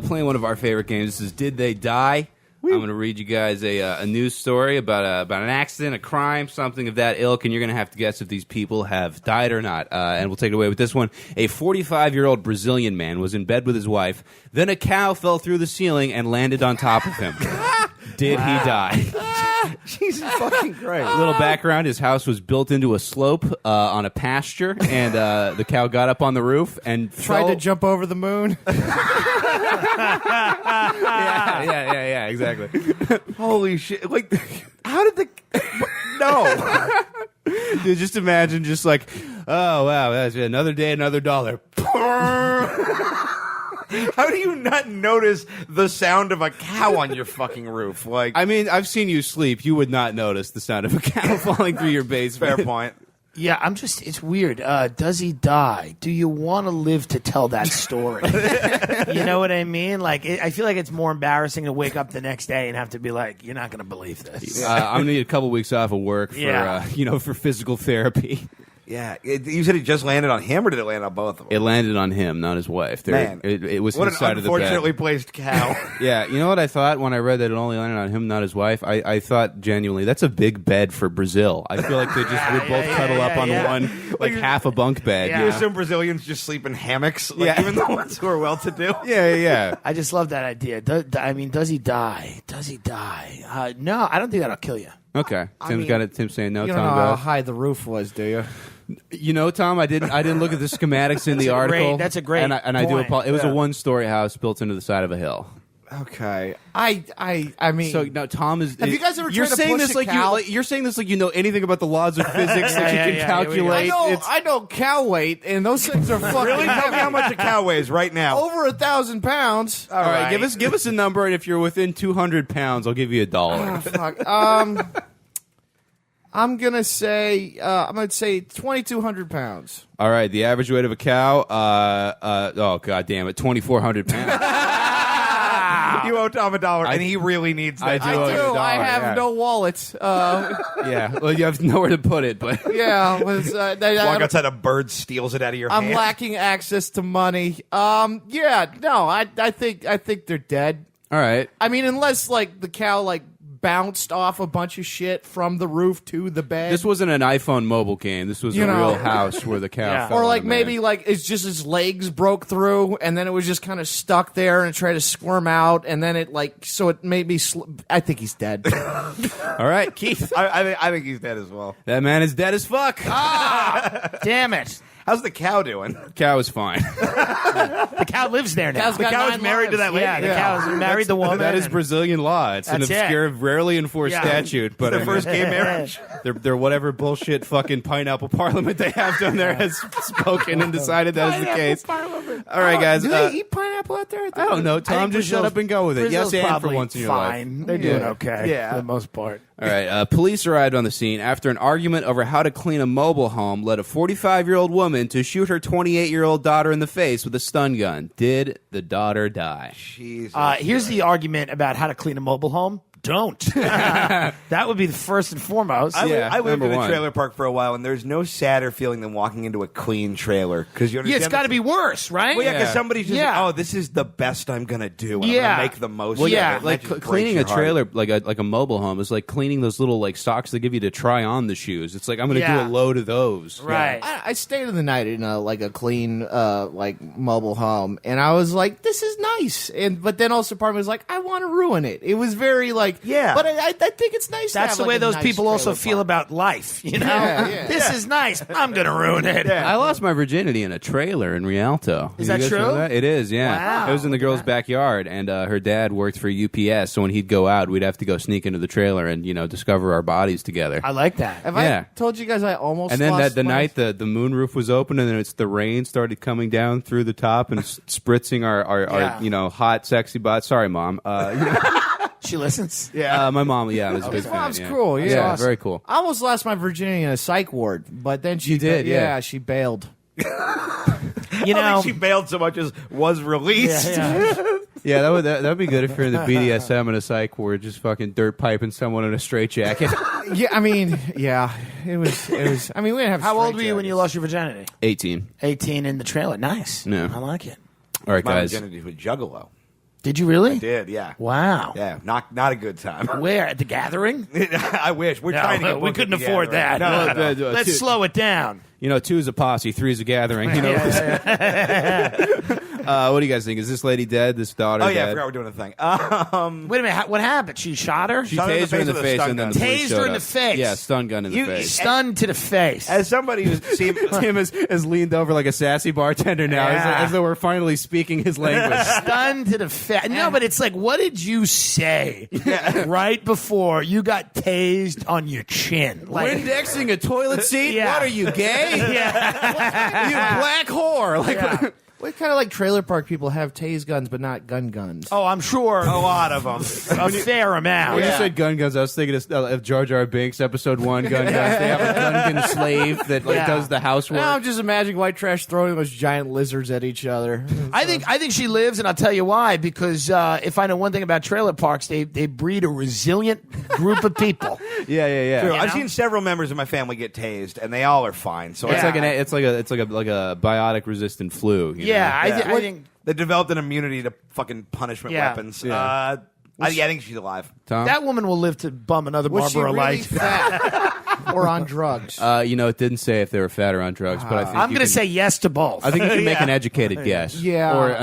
playing one of our favorite games. This is Did They Die? I'm going to read you guys a news story about an accident, a crime, something of that ilk, and you're going to have to guess if these people have died or not. And we'll take it away with this one. A 45-year-old Brazilian man was in bed with his wife. Then a cow fell through the ceiling and landed on top of him. Did he die? Jesus fucking Christ. A little background, his house was built into a slope on a pasture, and the cow got up on the roof and Tried to jump over the moon. Yeah, exactly. Holy shit. Like, how did the... No. Dude, just imagine just like, oh, wow, that's another day, another dollar. How do you not notice the sound of a cow on your fucking roof? Like, I mean, I've seen you sleep. You would not notice the sound of a cow falling through your basement. fair point. Yeah, it's weird. Does he die? Do you want to live to tell that story? You know what I mean? Like, I feel like it's more embarrassing to wake up the next day and have to be like, you're not going to believe this. I'm going to need a couple weeks off of work for, Yeah. For physical therapy. Yeah. You said it just landed on him, or did it land on both of them? It landed on him, not his wife. Man. It was What his an side of the bed. unfortunately placed cow. Yeah, you know what I thought when I read that it only landed on him, not his wife? I thought genuinely, that's a big bed for Brazil. I feel like they just would both cuddle up on one, like half a bunk bed. Yeah. You You know? assume Brazilians just sleep in hammocks, like Yeah. even the ones who are well-to-do? Yeah. I just love that idea. Does he die? Does he die? No, I don't think that'll kill you. Okay. Tim's saying no. You don't know Tom how goes. high the roof was, do you? You know, Tom, I didn't look at the schematics in the article. That's a great and I do point. apologize. It was Yeah. a one-story house built into the side of a hill. Okay. I mean... So now Tom is. Have you guys ever You're tried to saying push this a like cow? you're saying this like you know anything about the laws of physics that you can yeah, calculate. I know cow weight, and those things are fucking Really? Tell me how much a cow weighs right now. over 1,000 pounds. All right, give us a number, and if you're within 200 pounds, I'll give you $1. Oh, fuck. I'm gonna say 2,200 pounds. All right, the average weight of a cow. Oh god damn it, 2,400 pounds. You owe Tom $1, and he really needs that. I do. I owe do. you $1, I have yeah. no wallet. Yeah, well, you have nowhere to put it, but Yeah, Walk outside, a bird steals it out of your I'm hand. lacking access to money. Yeah, no, I think they're dead. all right. I mean, unless like the cow like bounced off a bunch of shit from the roof to the bed. This wasn't an iPhone mobile game. This was You a know. real house where the cow Yeah. fell or on like a man. maybe like it's just his legs broke through and then it was just kind of stuck there and tried to squirm out and then it like so it made me I think he's dead. All right, Keith. I think he's dead as well. That man is dead as fuck. Damn it. How's the cow doing? Cow is fine. The cow lives there now. Cow's The got cow is 9 married to lives. that lady. Yeah, the cow's married the woman. That is and- Brazilian law. It's an That's it. obscure, rarely enforced Yeah. statute, but The I mean, first gay marriage. they're whatever bullshit fucking pineapple parliament they have down there has spoken and decided that is the case. All right, guys. Do they eat pineapple out there? I don't know. I Tom, think just shut Brazil's- up and go with it. Brazil's Yes, and for probably once in your life. fine. They're doing okay Yeah. for the most part. All right. Police arrived on the scene after an argument over how to clean a mobile home led a 45-year-old woman to shoot her 28-year-old daughter in the face with a stun gun. Did the daughter die? Jesus. Here's the argument about how to clean a mobile home. Don't. That would be the first and foremost. I Yeah, lived number in a one. trailer park for a while, and there's no sadder feeling than walking into a clean trailer because you yeah, understand. it's got to be worse, right? Well, yeah, because Yeah. somebody's just Yeah. like, oh, this is the best I'm gonna do. And I'm Yeah. gonna make the most. Well, of yeah, it. And like that just cleaning a breaks your heart. trailer, like a mobile home, is like cleaning those little like socks they give you to try on the shoes. It's like I'm going to Yeah. do a load of those. Right. I stayed in the night in a clean like mobile home, and I was like, "This is nice." But then also part of me was like, "I want to ruin it." It was very like like, Yeah. But I think it's nice. That's to have, the way like, a those nice people also trailer feel park. about life. You know, Yeah. this is nice. I'm gonna ruin it. I lost my virginity in a trailer in Rialto. Is You that guys true? know that? It is, yeah. Wow. It was in the girl's backyard, and her dad worked for UPS, so when he'd go out, we'd have to go sneak into the trailer and, discover our bodies together. I like that. Have Yeah. I told you guys I almost And then lost the my- night the moon roof was open, and then the rain started coming down through the top and spritzing our hot, sexy butts. Sorry, Mom. She listens. My mom, was a big His fan. mom's yeah. cool. Yeah, Yeah, awesome. very cool. I almost lost my virginity in a psych ward, but then she You did, yeah. she bailed. You I don't know, think she bailed so much as was released. yeah. Yeah, that would be good if you're in the BDSM in a psych ward, just fucking dirt piping someone in a straitjacket. Yeah, I mean, it was. I mean, we didn't have. How old straight were you when you jackets. lost your virginity? 18. 18 in the trailer. Nice. Yeah. I like it. All right, My guys. virginity was Juggalo. Did you really? Did, yeah. Wow. Yeah, not a good time. Where at the gathering? I wish. We're trying to get we booked couldn't together. afford that. No. Let's slow it down. 2 is a posse, 3 is a gathering. What do you guys think? Is this lady dead? This daughter Oh, yeah, I dead? forgot we're doing a thing. Wait a minute. What happened? She shot her? She Shot her in the tased her in the face with a face stun and then gun. the police Tased showed her in the up. face. Yeah, stun gun in the You- face. Stunned to the face. As somebody who's seen... Tim has leaned over like a sassy bartender now, Yeah. as though we're finally speaking his language. Stunned to the face. No, but it's like, what did you say right before you got tased on your chin? Like, Windexing a toilet seat? Yeah. What are you, gay? yeah. You black whore! Like, Yeah. What kind of like trailer park people have tase guns but not guns? Oh, I'm sure A lot of them. a fair amount. when you said gun guns, I was thinking of Jar Jar Binks, episode 1, gun guns. They have a gun gun slave that Yeah. does the housework. Now I'm just imagining white trash throwing those giant lizards at each other. I think she lives, and I'll tell you why. Because if I know one thing about trailer parks, they breed a resilient group of people. Yeah. True. You I've know? seen several members of my family get tased, and they all are fine. So It's Yeah. like a biotic resistant flu. you Yeah, know? I think they developed an immunity to fucking punishment Yeah. weapons. Yeah. I think she's alive. Tom? that woman will live to bum another Was she Marlboro really Light. fat or on drugs? It didn't say if they were fat or on drugs, but I think I'm you going to can- say yes to both. I think you can make an educated guess. Yeah. Or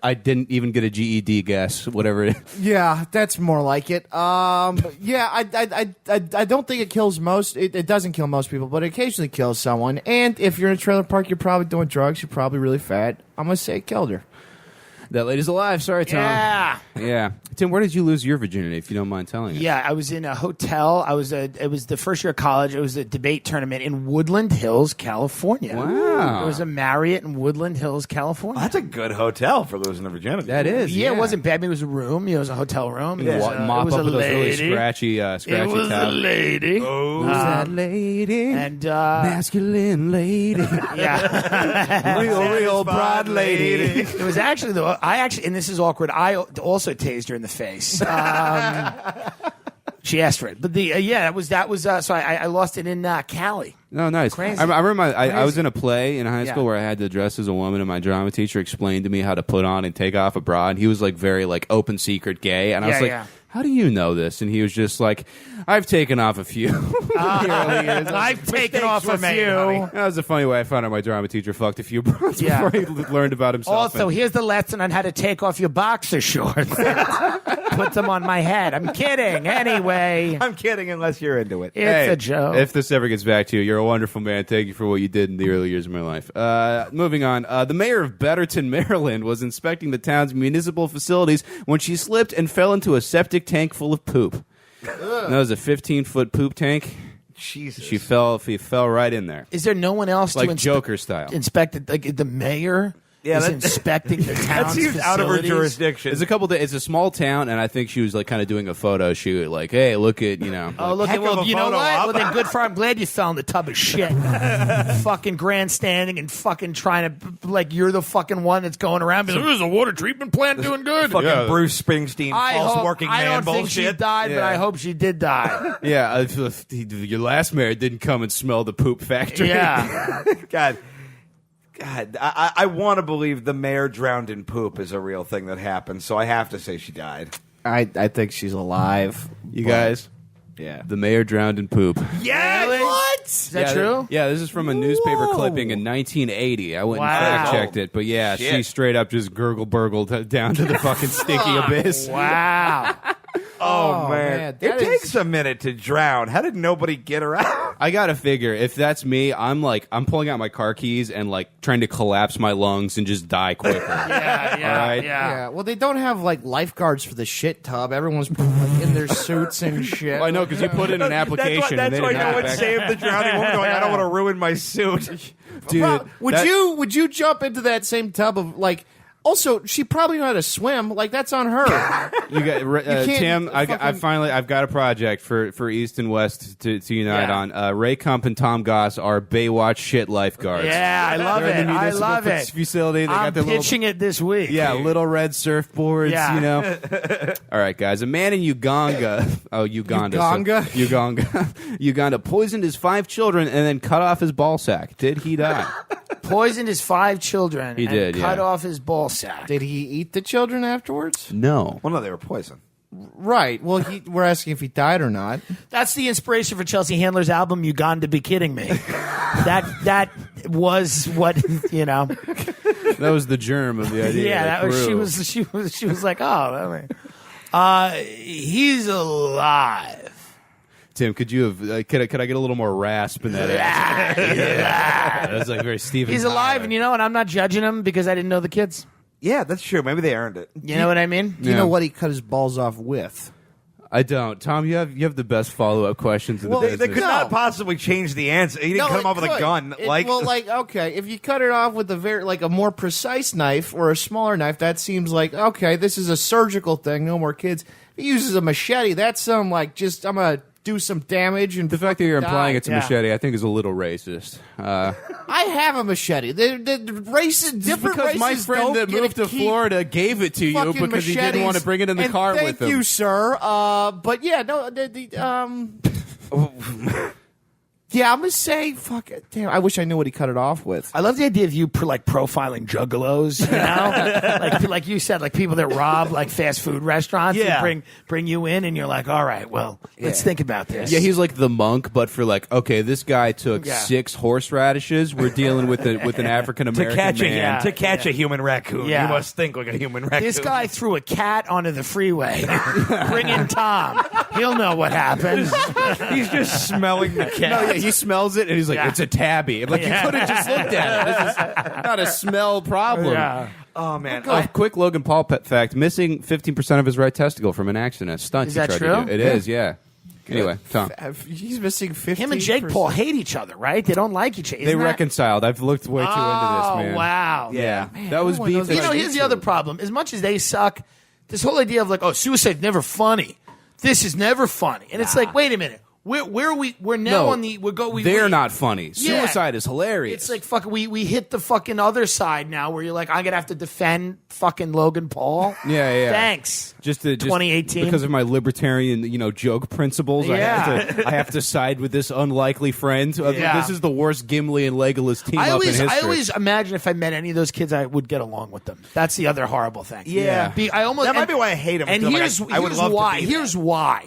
I didn't even get a GED guess, whatever it is. Yeah, that's more like it. Yeah, I don't think it kills most. It doesn't kill most people, but it occasionally kills someone. And if you're in a trailer park, you're probably doing drugs. You're probably really fat. I'm gonna say it killed her. That lady's alive. Sorry, Tom. yeah. Yeah. Tim, where did you lose your virginity, if you don't mind telling us? Yeah, I was in a hotel. It was the first year of college. It was a debate tournament in Woodland Hills, California. Wow. It was a Marriott in Woodland Hills, California. That's a good hotel for losing the virginity. That is. Yeah, it wasn't bad. I mean, it was a room. It was a hotel room. It was, Mop it was up a with those really lady. scratchy It was a towels. lady. Oh. Who's that lady? And Masculine lady. yeah, real broad lady. it was actually and this is awkward. I also tased her in the face. She asked for it, but that was so I lost it in Cali. No, nice. Crazy. I remember I was Crazy. in a play in high school Yeah. where I had to dress as a woman, and my drama teacher explained to me how to put on and take off a bra, and he was like very like open secret gay, and I was like, Yeah. how do you know this? And he was just like, I've taken off a few. I've taken off a few. That was a funny way I found out my drama teacher fucked a few bras Yeah. before he learned about himself. Also, here's the lesson on how to take off your boxer shorts. Put them on my head. I'm kidding. Anyway, I'm kidding, unless you're into it. it's a joke. If this ever gets back to you, you're a wonderful man. Thank you for what you did in the early years of my life. Moving on. The mayor of Betterton, Maryland, was inspecting the town's municipal facilities when she slipped and fell into a septic tank full of poop. That was a 15-foot poop tank. Jesus. She fell right in there. Is there no one else Like to Joker style. inspect it? Like the mayor Yeah, is that- inspecting the That town's seems out of her facilities? jurisdiction. It's it's a small town, and I think she was like kind of doing a photo shoot. Like, hey, look at, Oh, look Heck at well, of a you know photo what? op. Well, then good for. I'm glad you fell in the tub of shit. Fucking grandstanding and fucking trying to like you're the fucking one that's going around. Being like, there's a water treatment plant doing good. fucking Bruce Springsteen, I false hope, working I man don't think she bullshit. died, but Yeah. I hope she did die. yeah, your last mayor didn't come and smell the poop factory. Yeah. God, I want to believe the mayor drowned in poop is a real thing that happened, so I have to say she died. I think she's alive. You guys, Yeah. the mayor drowned in poop. Yeah, Really? what? Is that true? Yeah, this is from a newspaper Whoa. clipping in 1980. I went and Wow. fact checked it, but yeah, Shit. she straight up just gurgle burgled down to the fucking stinky abyss. Wow. Oh, man. man, It that takes is- a minute to drown. How did nobody get her out? I gotta figure if that's me, I'm pulling out my car keys and like trying to collapse my lungs and just die quicker. Yeah, All right? Yeah, well, they don't have like lifeguards for the shit tub. Everyone's in their suits and shit. Well, I know because you put in an application. That's and why they no didn't one have it back. saved the drowning woman going, I don't want to ruin my suit. Dude, Would you jump into that same tub of like? Also, she probably know how to swim. Like that's on her. You got can't Tim. I've got a project for East and West to unite Yeah. on. Ray Kump and Tom Goss are Baywatch shit lifeguards. Yeah, I love They're in it. the I municipal love it. facility. They I'm got their pitching it this week. little red surfboards. Yeah. You know. All right, guys. A man in Uganda. Uganda. Uganda poisoned his 5 children and then cut off his ball sack. Did he die? Poisoned his 5 children. He and did, cut yeah. off his ball sack. Did he eat the children afterwards? No. Well, no, they were poisoned. Right. Well, we're asking if he died or not. That's the inspiration for Chelsea Handler's album. You got to be kidding me. that was what That was the germ of the idea. Yeah, that that was grew. she was like, oh, he's alive. Tim, could you have? Could I get a little more rasp in that? That was like very Steven. He's alive, Tyler. and I'm not judging him because I didn't know the kids. Yeah, that's true. Maybe they earned it. You know what I mean? Do you know what he cut his balls off with? I don't. Tom, you have the best follow up questions in the They business. could not possibly change the answer. He didn't cut him off with a gun. Okay, if you cut it off with a more precise knife or a smaller knife, that seems like okay, this is a surgical thing. No more kids. If he uses a machete, that's some I'm gonna do some damage and The fact that you're implying die. it's a Yeah. machete, I think, is a little racist. I have a machete. The races, different because my races friend don't that get moved to keep Florida gave it to you fucking because he didn't machetes. want to bring it in the And car thank with him. you, sir. But yeah, no, yeah, I'm gonna say, fuck it. Damn, I wish I knew what he cut it off with. I love the idea of you profiling juggalos, like you said, like people that rob like fast food restaurants Yeah. and bring you in, and you're like, all right, well, let's think about this. Yeah, he's like the monk, but for okay, this guy took Yeah. 6 horseradishes. We're dealing with an African American man. To catch a human raccoon, Yeah. you must think like a human raccoon. This guy threw a cat onto the freeway. Bring in Tom. He'll know what happened. he's just smelling the cat. No, yeah, he smells it and he's like, Yeah. it's a tabby. I'm like, you could have just looked at it. This is not a smell problem. Yeah. Oh man, Quick Logan Paul pet fact: missing 15% of his right testicle from an accident. Stunt. Is he that tried true? To do. It is, yeah. Anyway, Tom. He's missing 50. Him and Jake Paul hate each other, right? They don't like each other. They Isn't that- reconciled. I've looked way too into this, man. Oh, wow. Yeah, Man, that was no one beef. knows that- about Here's the other problem. As much as they suck, this whole idea of suicide's never funny. This is never funny. And it's like, wait a minute. Where are we? We're now No, on the. they're not funny. Yeah. Suicide is hilarious. It's like fucking. We hit the fucking other side now, where you're like, I'm gonna have to defend fucking Logan Paul. Yeah. Thanks. Just 2018 because of my libertarian, joke principles. Yeah. I have to side with this unlikely friend. Yeah. This is the worst Gimli and Legolas team I up in history. always imagine if I met any of those kids, I would get along with them. That's the other horrible thing. Yeah. I That might be why I hate him. And Like, here's I would love why. to be Here's that. why.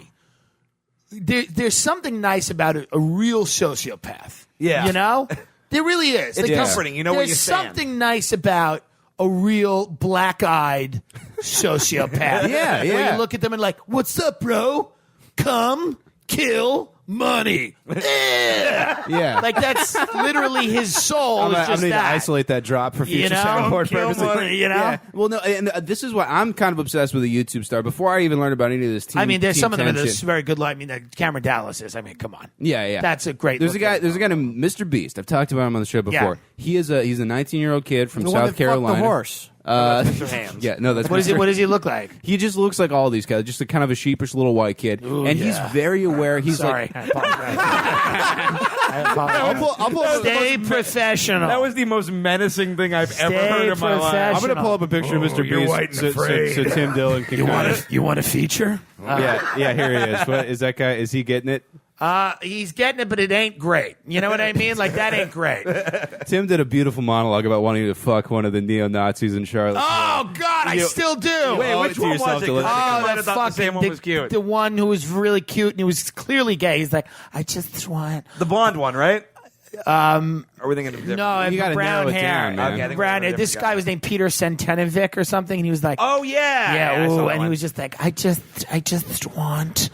There's something nice about a real sociopath. Yeah. You know? There really is. It's Like, comforting. You know what you're there's saying. something nice about a real black-eyed sociopath. Yeah, Where yeah. you look at them and like, what's up, bro? Come, kill, money. Yeah. Like, that's literally his soul. I'm is gonna just need to that. isolate that drop for future know? soundboard Kill purposes. money, you know? Yeah. Well, no, and this is why I'm kind of obsessed with a YouTube star. Before I even learned about any of this team, I mean, there's team some of them tension. that's very good. I mean, Cameron Dallas is. I mean, come on. Yeah. That's a great. There's a look guy. at There's a guy named Mr. Beast. I've talked about him on the show before. Yeah. He's a 19-year-old kid from The one South that fucked Carolina. the horse. Yeah, no, that's What Mr. does he look like? He just looks like all these guys, just a kind of a sheepish little white kid, and he's very aware. He's Sorry, like, I apologize. I apologize. I'll pull up Stay professional. That was the most menacing thing I've ever Stay heard in my life. I'm going to pull up a picture of Mr. you're Beast white and so afraid. Tim Dillon can. you want a feature? Yeah, here he is. What is that guy? Is he getting it? He's getting it, but it ain't great. You know what I mean? Like, that ain't great. Tim did a beautiful monologue about wanting to fuck one of the neo-Nazis in Charlotte. Oh God, I still do. Wait, Oh, which to one yourself was it? to listen. 'Cause I Oh, think I might the have thought the same one was cute. the one who was really cute and he was clearly gay. He's like, I just want. The blonde one, right? Are we thinking of different? No, You gotta brown narrow it hair. down, man. Okay, I think Brown we're hair. This different guy guy. was named Peter Centenovic or something, and he was like, Oh yeah, yeah, I saw ooh, that and he one. was just like, I just want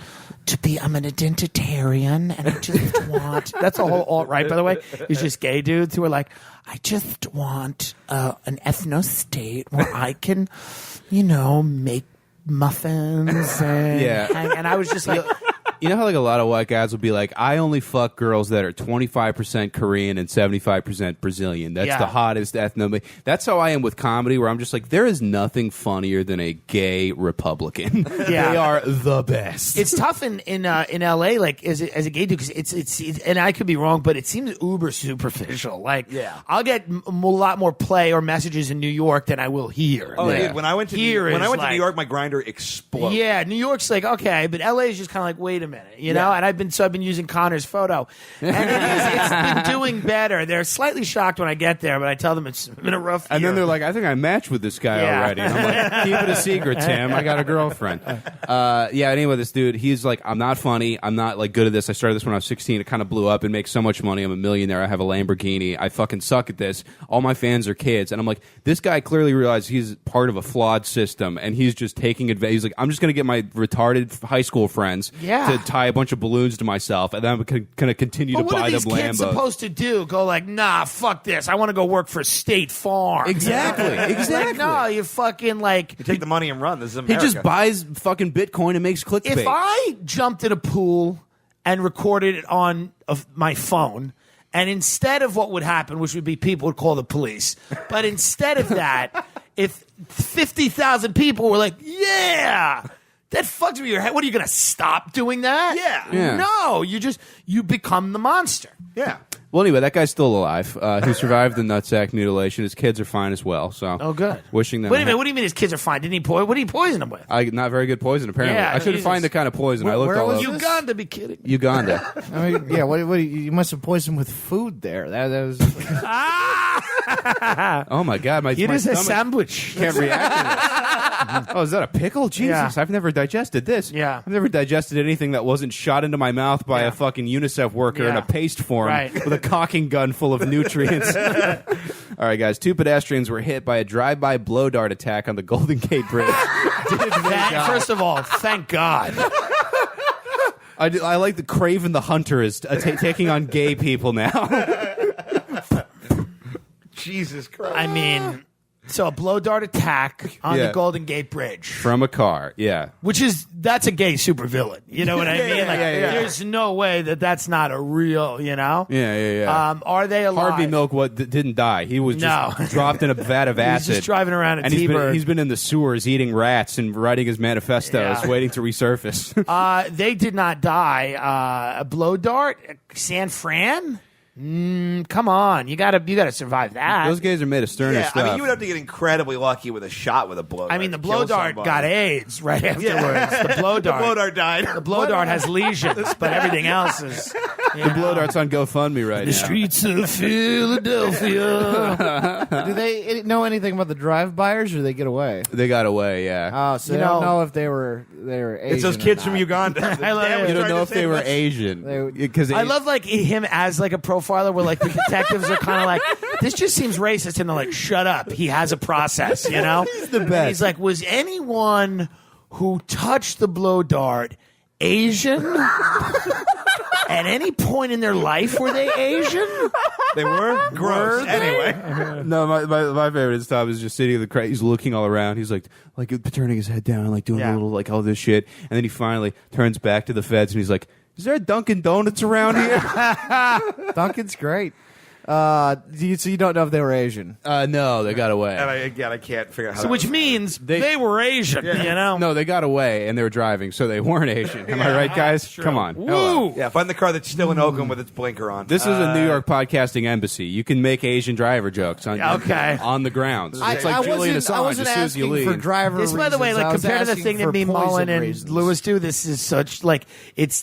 to be. I'm an identitarian, and I just want. That's a whole alt-right, by the way. It's just gay dudes who are like, I just want an ethno state where I can, make muffins and Yeah. and I was just like. You know how like a lot of white guys will be like, I only fuck girls that are 25% Korean and 75% Brazilian. That's Yeah. the hottest ethno. That's how I am with comedy, where I'm just like, there is nothing funnier than a gay Republican. Yeah. They are the best. It's tough in LA, like as a gay dude, because it's and I could be wrong, but it seems uber superficial. Like, Yeah. I'll get a lot more play or messages in New York than I will here. Oh, Yeah. dude, when I went to Here New is York, like- my grinder exploded. Yeah, New York's like okay, but LA is just kind of like wait a minute, you know. Yeah. And I've been using Connor's photo, and it's been doing better. They're slightly shocked when I get there, but I tell them it's been a rough. And year. then they're like, I think I matched with this guy Yeah. already. And I'm like, keep it a secret, Tim. I got a girlfriend. Anyway, this dude, he's like, I'm not funny. I'm not like good at this. I started this when I was 16. It kind of blew up and makes so much money. I'm a millionaire. I have a Lamborghini. I fucking suck at this. All my fans are kids. And I'm like, this guy clearly realized he's part of a flawed system and he's just taking advantage. He's like, I'm just going to get my retarded high school friends to tie a bunch of balloons to myself and then I'm going to continue But to what buy are them these kids Lambos. supposed to do? Go like, nah, fuck this. I want to go work for State Farm. Exactly. Like, no, you fucking like. You take the money and run. This is He America. just buys fucking Bitcoin and makes clickbait. If I jumped in a pool and recorded it on my phone, and instead of what would happen, which would be people would call the police, but instead of that, if 50,000 people were like, yeah, that fucks with your head. What are you going to stop doing that? Yeah. No, you become the monster. Yeah. Well, anyway, that guy's still alive. He survived the nutsack mutilation. His kids are fine as well. So, Oh, good. Wishing them. Wait a minute. What do you mean his kids are fine? Didn't he what did he poison them with? Not very good poison, apparently. Yeah, I should Jesus. find the kind of poison. I looked where all was over. you- Uganda, be kidding. Uganda. I mean, yeah. What you must have poisoned with food there. That was. Oh my God, my It my is a stomach sandwich. can't react to this. Oh, is that a pickle? Jesus, Yeah. I've never digested this. Yeah. I've never digested anything that wasn't shot into my mouth by Yeah. a fucking UNICEF worker in Yeah. a paste form Right. with a caulking gun full of nutrients. All right, guys. 2 pedestrians were hit by a drive-by blow dart attack on the Golden Gate Bridge. First of all, thank God. I like the Craven the Hunter is taking on gay people now. Jesus Christ. I mean, so a blow dart attack on Yeah. the Golden Gate Bridge, From a car, yeah. that's a gay supervillain. You know what I mean? Like, there's no way that's not a real, Yeah. Are they alive? Harvey Milk didn't die. He was just No. dropped in a vat of He's acid. just driving around a and T-Bird. he's been in the sewers eating rats and writing his manifestos, Yeah. waiting to resurface. They did not die. A blow dart, San Fran. Come on, you gotta survive that. Those guys are made of sterner Yeah, stuff. I mean, you would have to get incredibly lucky with a shot with a blow dart. I mean, the to blow kill dart somebody. got AIDS right afterwards. The blow The dart. blow dart died. The blow dart has lesions, but everything else is. the blow dart's on GoFundMe right The now. streets of Philadelphia. Do they know anything about the drive-bys, or they get away? They got away, yeah. Oh, so You they don't know- know if they were Asian. It's those or kids not. from Uganda. I love it. you don't Trying know to if they save were us. Asian. They- Because I love like him as like a profiler where like the detectives are kind of like, this just seems racist, and they're like, shut up. He has a process, you know? He's the best. He's like, was anyone who touched the blow dart Asian? At any point in their life were they Asian? They were gross. Were they? Anyway, No, my favorite is Tom is just sitting in the crowd. He's looking all around. He's like turning his head down, like doing a Yeah. little like all this shit, and then he finally turns back to the feds and he's like, "Is there a Dunkin' Donuts around here?" Duncan's great. So you don't know if they were Asian. No, they got away. and I can't figure out how. So that which was- means they were Asian, you know? No, they got away and they were driving, so they weren't Asian. Am I right, guys? Come on. Woo! Yeah, find the car that's still in Oakland with its blinker on. This is a New York podcasting embassy. You can make Asian driver jokes on Okay. on the grounds. I It's like Julian wasn't Assange as soon as you asking leave. for driver This, by the way, reasons. I like was compared to the asking thing that for me, poison Mullen, and reasons. Lewis do, this is such like it's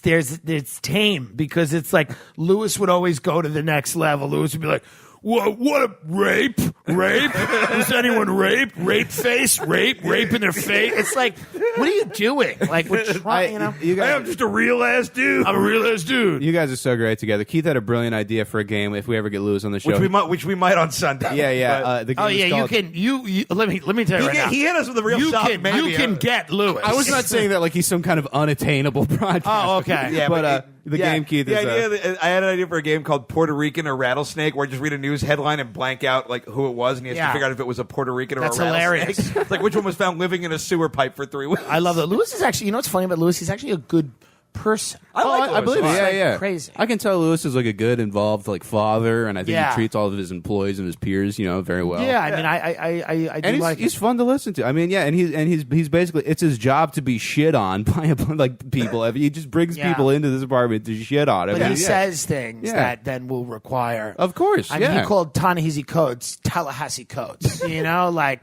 tame because it's like Lewis would always go to the next level. Lewis would be like, What a rape? Was anyone rape? Rape face? Rape in their face? It's like, what are you doing? Like, we're trying, You guys, I'm just a real ass dude. I'm a real ass dude. you guys are so great together. Keith had a brilliant idea for a game if we ever get Lewis on the show. Which we might on Sunday. Yeah. The game is You called- can. You let me tell you right now. He hit us with a real You soft can maybe. get Lewis. I was not saying that like he's some kind of unattainable project. Oh, okay. Yeah, but the game, Keith, the is idea that I had an idea for a game called Puerto Rican or Rattlesnake, where I just read a news headline and blank out like who it was, and he has Yeah. to figure out if it was a Puerto Rican or That's a rattlesnake. hilarious. It's like which one was found living in a sewer pipe for 3 weeks. I love that. Lewis is actually. You know what's funny about Lewis? He's actually a good person. I believe it. It's Yeah, like yeah. crazy. I can tell Lewis is like a good, involved like father, and I think Yeah. he treats all of his employees and his peers, very well. Yeah, I mean, I do And like he's it. fun to listen to. I mean, yeah, and he's basically it's his job to be shit on by like people. He just brings Yeah. people into this apartment to shit on. But I mean, he says things Yeah. that then will require. of course, I mean, yeah. he called Ta-Nehisi Coates Tallahassee Coates. Like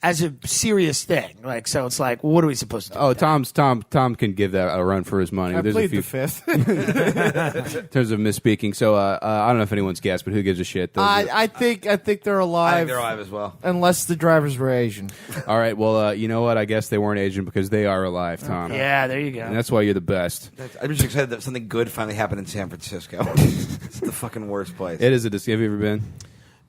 as a serious thing. Like, so it's like, what are we supposed to do? Oh, with that? Tom can give that a run for his money. I There's a plead few the fifth. in terms of misspeaking. So I don't know if anyone's guessed, but who gives a shit? I think they're alive. I think they're alive as well. Unless the drivers were Asian. All right. Well, you know what? I guess they weren't Asian because they are alive, Tom. Yeah, there you go. And that's why you're the best. I'm just excited that something good finally happened in San Francisco. It's the fucking worst place. It is a disc. Have you ever been?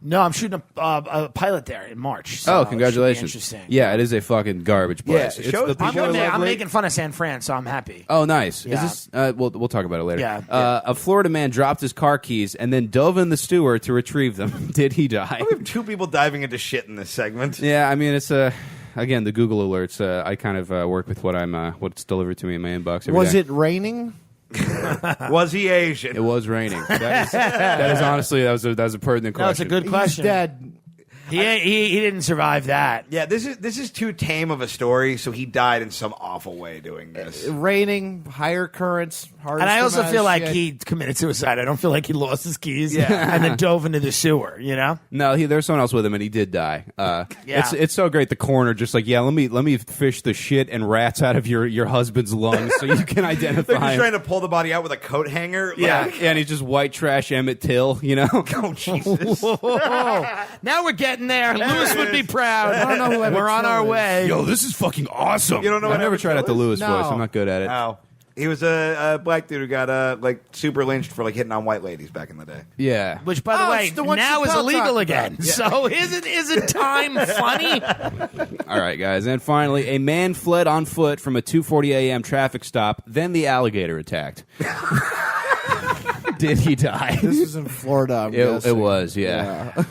No, I'm shooting a pilot there in March. So Oh, it should be congratulations! interesting. Yeah, it is a fucking garbage place. Yeah, It's shows- the I'm people are gonna- I'm lovely. making fun of San Fran, so I'm happy. Oh, nice. Yeah. Is this? We'll talk about it later. Yeah. A Florida man dropped his car keys and then dove in the sewer to retrieve them. Did he die? We have 2 people diving into shit in this segment. Yeah, I mean it's again the Google alerts. I kind of work with what's delivered to me in my inbox. Every Was day. it raining? Was he Asian? It was raining. That is honestly that was a pertinent question. No, it's a good He's question. dead. He didn't survive that. Yeah, this is too tame of a story, so he died in some awful way doing this. Raining, higher currents, hard. And I also feel like shit. he committed suicide. I don't feel like he lost his keys Yeah. and then dove into the sewer, No, there's someone else with him, and he did die. Yeah. It's so great. The coroner just like, let me fish the shit and rats out of your husband's lungs so you can identify They're just him. trying to pull the body out with a coat hanger. Yeah, Like, and he's just white trash Emmett Till, oh, Jesus. Now we're getting there. Lewis would be proud. I don't know who Emmett We're on Till our is. way. Yo, this is fucking awesome. You don't know I what never Emmett tried out the Till is? Lewis No. voice. I'm not good at it. Wow. He was a black dude who got super lynched for hitting on white ladies back in the day. Yeah. Which, by the Oh, way, it's the one now is Chappelle illegal talked again. about. So isn't time funny? All right, guys. And finally, a man fled on foot from a 2:40 a.m. traffic stop. Then the alligator attacked. Did he die? This is in Florida. I'm It guessing. was, yeah.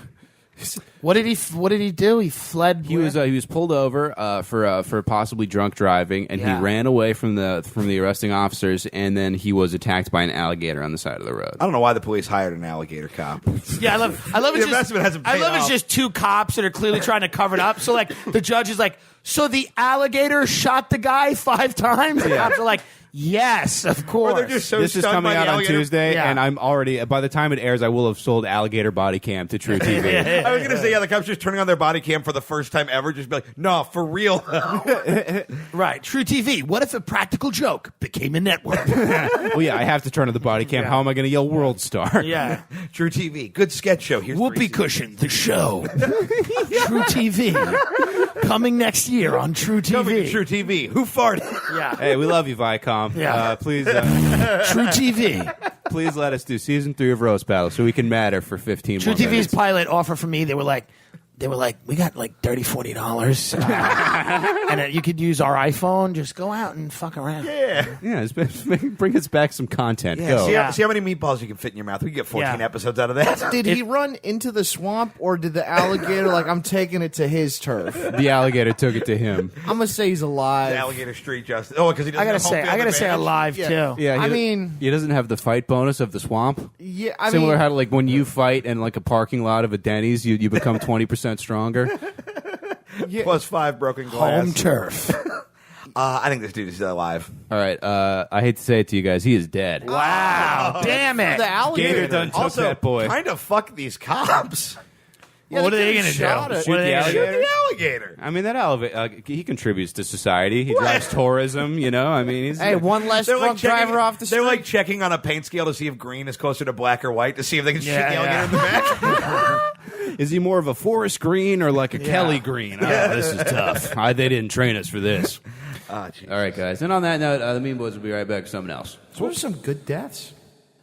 What did he do? He fled. He was pulled over for possibly drunk driving, and Yeah. he ran away from the arresting officers, and then he was attacked by an alligator on the side of the road. I don't know why the police hired an alligator cop. Yeah, I love The it's just, investment hasn't I paid love it's off. just 2 cops that are clearly trying to cover it up. So the judge is like, so the alligator shot the guy 5 times. The cops are like, yes, of course. Or they're just so This is stunned coming by the out on alligator. Tuesday, Yeah. and I'm already by the time it airs, I will have sold Alligator Bodycam to True TV. I was going to say, the cops just turning on their body cam for the first time ever, just be like, no, for real. Right, True TV. What if a practical joke became a network? Well, yeah, I have to turn on the body cam. How am I going to yell World Star? Yeah. True TV. Good sketch show. Here's Whoopee 3 Cushion, the show. True TV. Coming next year on True TV. Coming to True TV. Who farted? Yeah. Hey, we love you, Viacom. Yeah. Please True TV. please let us do season 3 of Roast Battle so we can matter for 15 True more TV's minutes. pilot offer for me, they were like, we got like $30, $40. And you could use our iPhone. Just go out and fuck around. Yeah. Yeah, bring us back some content. Yeah, Go. see how many meatballs you can fit in your mouth. We can get 14 Yeah. episodes out of that. Did he run into the swamp, or did the alligator I'm taking it to his turf? The alligator took it to him. I'm gonna say he's alive. Alligator Street Justice. Oh, because he doesn't I gotta have home say, field advantage. alive Yeah. too. Yeah, I mean- he doesn't have the fight bonus of the swamp. Yeah, I Similar mean, how when you fight in a parking lot of a Denny's, you become 20% stronger. yeah, Plus 5 broken glass. Home turf. I think this dude is still alive. All right, I hate to say it to you guys, he is dead. Wow. Damn it. the alligator. Gator done took Also, that boy. kind of fuck these cops. Yeah, what are they could've going to shot do? it. What are Shoot they the gonna do? alligator? Alligator. I mean, that elevator, he contributes to society. He drives tourism, you know? I mean, he's... Hey, one less drunk driver off the street. They're like checking on a paint scale to see if green is closer to black or white to see if they can shoot the Yeah, alligator yeah. in the back. Is he more of a forest green or like a Kelly green? Oh, this is tough. They didn't train us for this. Oh, All right, guys. And on that note, the Mean Boys will be right back with something else. So what are some good deaths?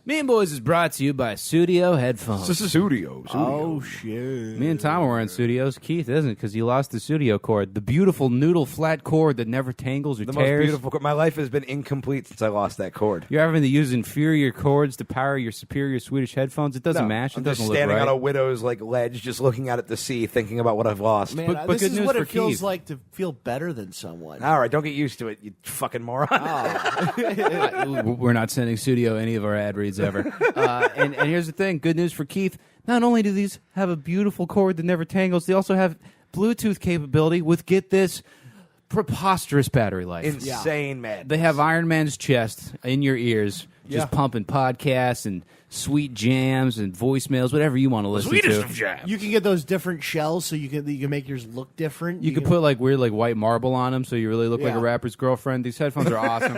Mean Boys is brought to you by Studio Headphones. This is studio. Oh, shit. Me and Tom are wearing studios. Keith isn't because he lost the studio cord. The beautiful noodle flat cord that never tangles or The most tears. beautiful. My life has been incomplete since I lost that cord. You're having to use inferior cords to power your superior Swedish headphones. It doesn't match. It I'm doesn't just look standing right. on a widow's ledge, just looking out at the sea, thinking about what I've lost. Man, But this good is news what for it feels Keith. like to feel better than someone. All right, don't get used to it, you fucking moron. We're not sending Studio any of our ad reads ever. And here's the thing. Good news for Keith. Not only do these have a beautiful cord that never tangles, they also have Bluetooth capability with, get this, preposterous battery life. Insane, man. They have Iron Man's chest in your ears, just pumping podcasts and sweet jams and voicemails, whatever you want to listen to. You can get those different shells so you can make yours look different. You could put like weird like white marble on them, so you really look like a Yeah. rapper's girlfriend. These headphones are awesome.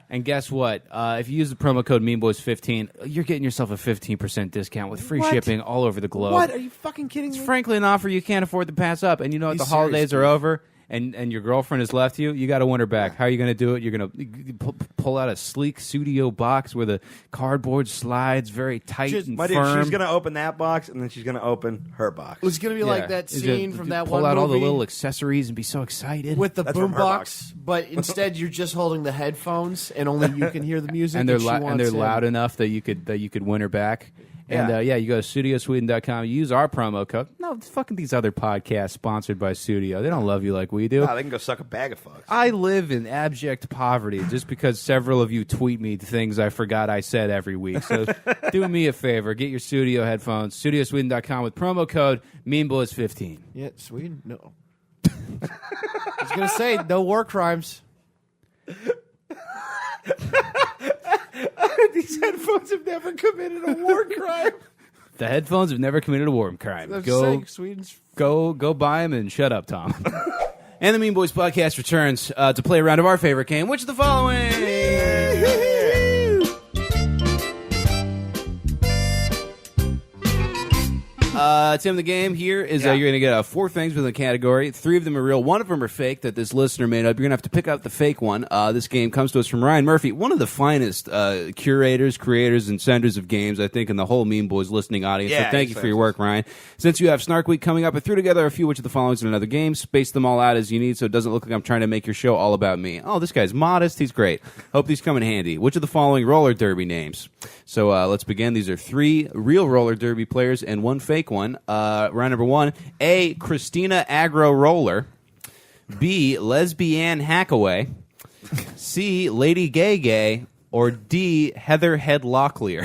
And guess what? If you use the promo code MeanBoys15, you're getting yourself a 15% discount with free What? shipping shipping all over the globe. What? Are you fucking kidding me? It's frankly an offer you can't afford to pass up. And you know what? Be The holidays serious, are dude. over. And your girlfriend has left you, you got to win her back. How are you going to do it? You're going to pull out a sleek studio box where the cardboard slides very tight and My firm. dude, she's going to open that box, and then she's going to open her box. It was going to be like that Is scene it- from that pull one out all the movie little accessories and be so excited. with the That's from her box. boombox, but instead you're just holding the headphones and only you can hear the music. and they're she and wants they're in. loud enough that you could win her back. And you go to studiosweden.com, you use our promo code. No, fucking these other podcasts sponsored by Studio. They don't love you like we do. They can go suck a bag of fucks. I live in abject poverty just because several of you tweet me things I forgot I said every week. So do me a favor, get your studio headphones, studiosweden.com with promo code MeanBoys15. Yeah, Sweden. No, I was going to say no war crimes. These headphones have never committed a war crime. The headphones have never committed a war crime. I'm just Go saying, Sweden's. go buy them and shut up, Tom. And the Mean Boys podcast returns to play a round of our favorite game, which of the following? Tim, the game here is you're going to get 4 things within the category. 3 of them are real. 1 of them are fake that this listener made up. You're going to have to pick out the fake one. This game comes to us from Ryan Murphy, one of the finest curators, creators, and senders of games, I think, in the whole Mean Boys listening audience. Yeah, so thank you for your work, Ryan. Since you have Snark Week coming up, I threw together a few which of the following in another game. Space them all out as you need so it doesn't look like I'm trying to make your show all about me. Oh, this guy's modest. He's great. Hope these come in handy. Which of the following roller derby names? So let's begin. These are 3 real roller derby players and 1 fake one. Round number 1, A, Christina Agro Roller. B, Lesbian Hackaway. C, Lady Gay Gay. Or D, Heather Head Locklear.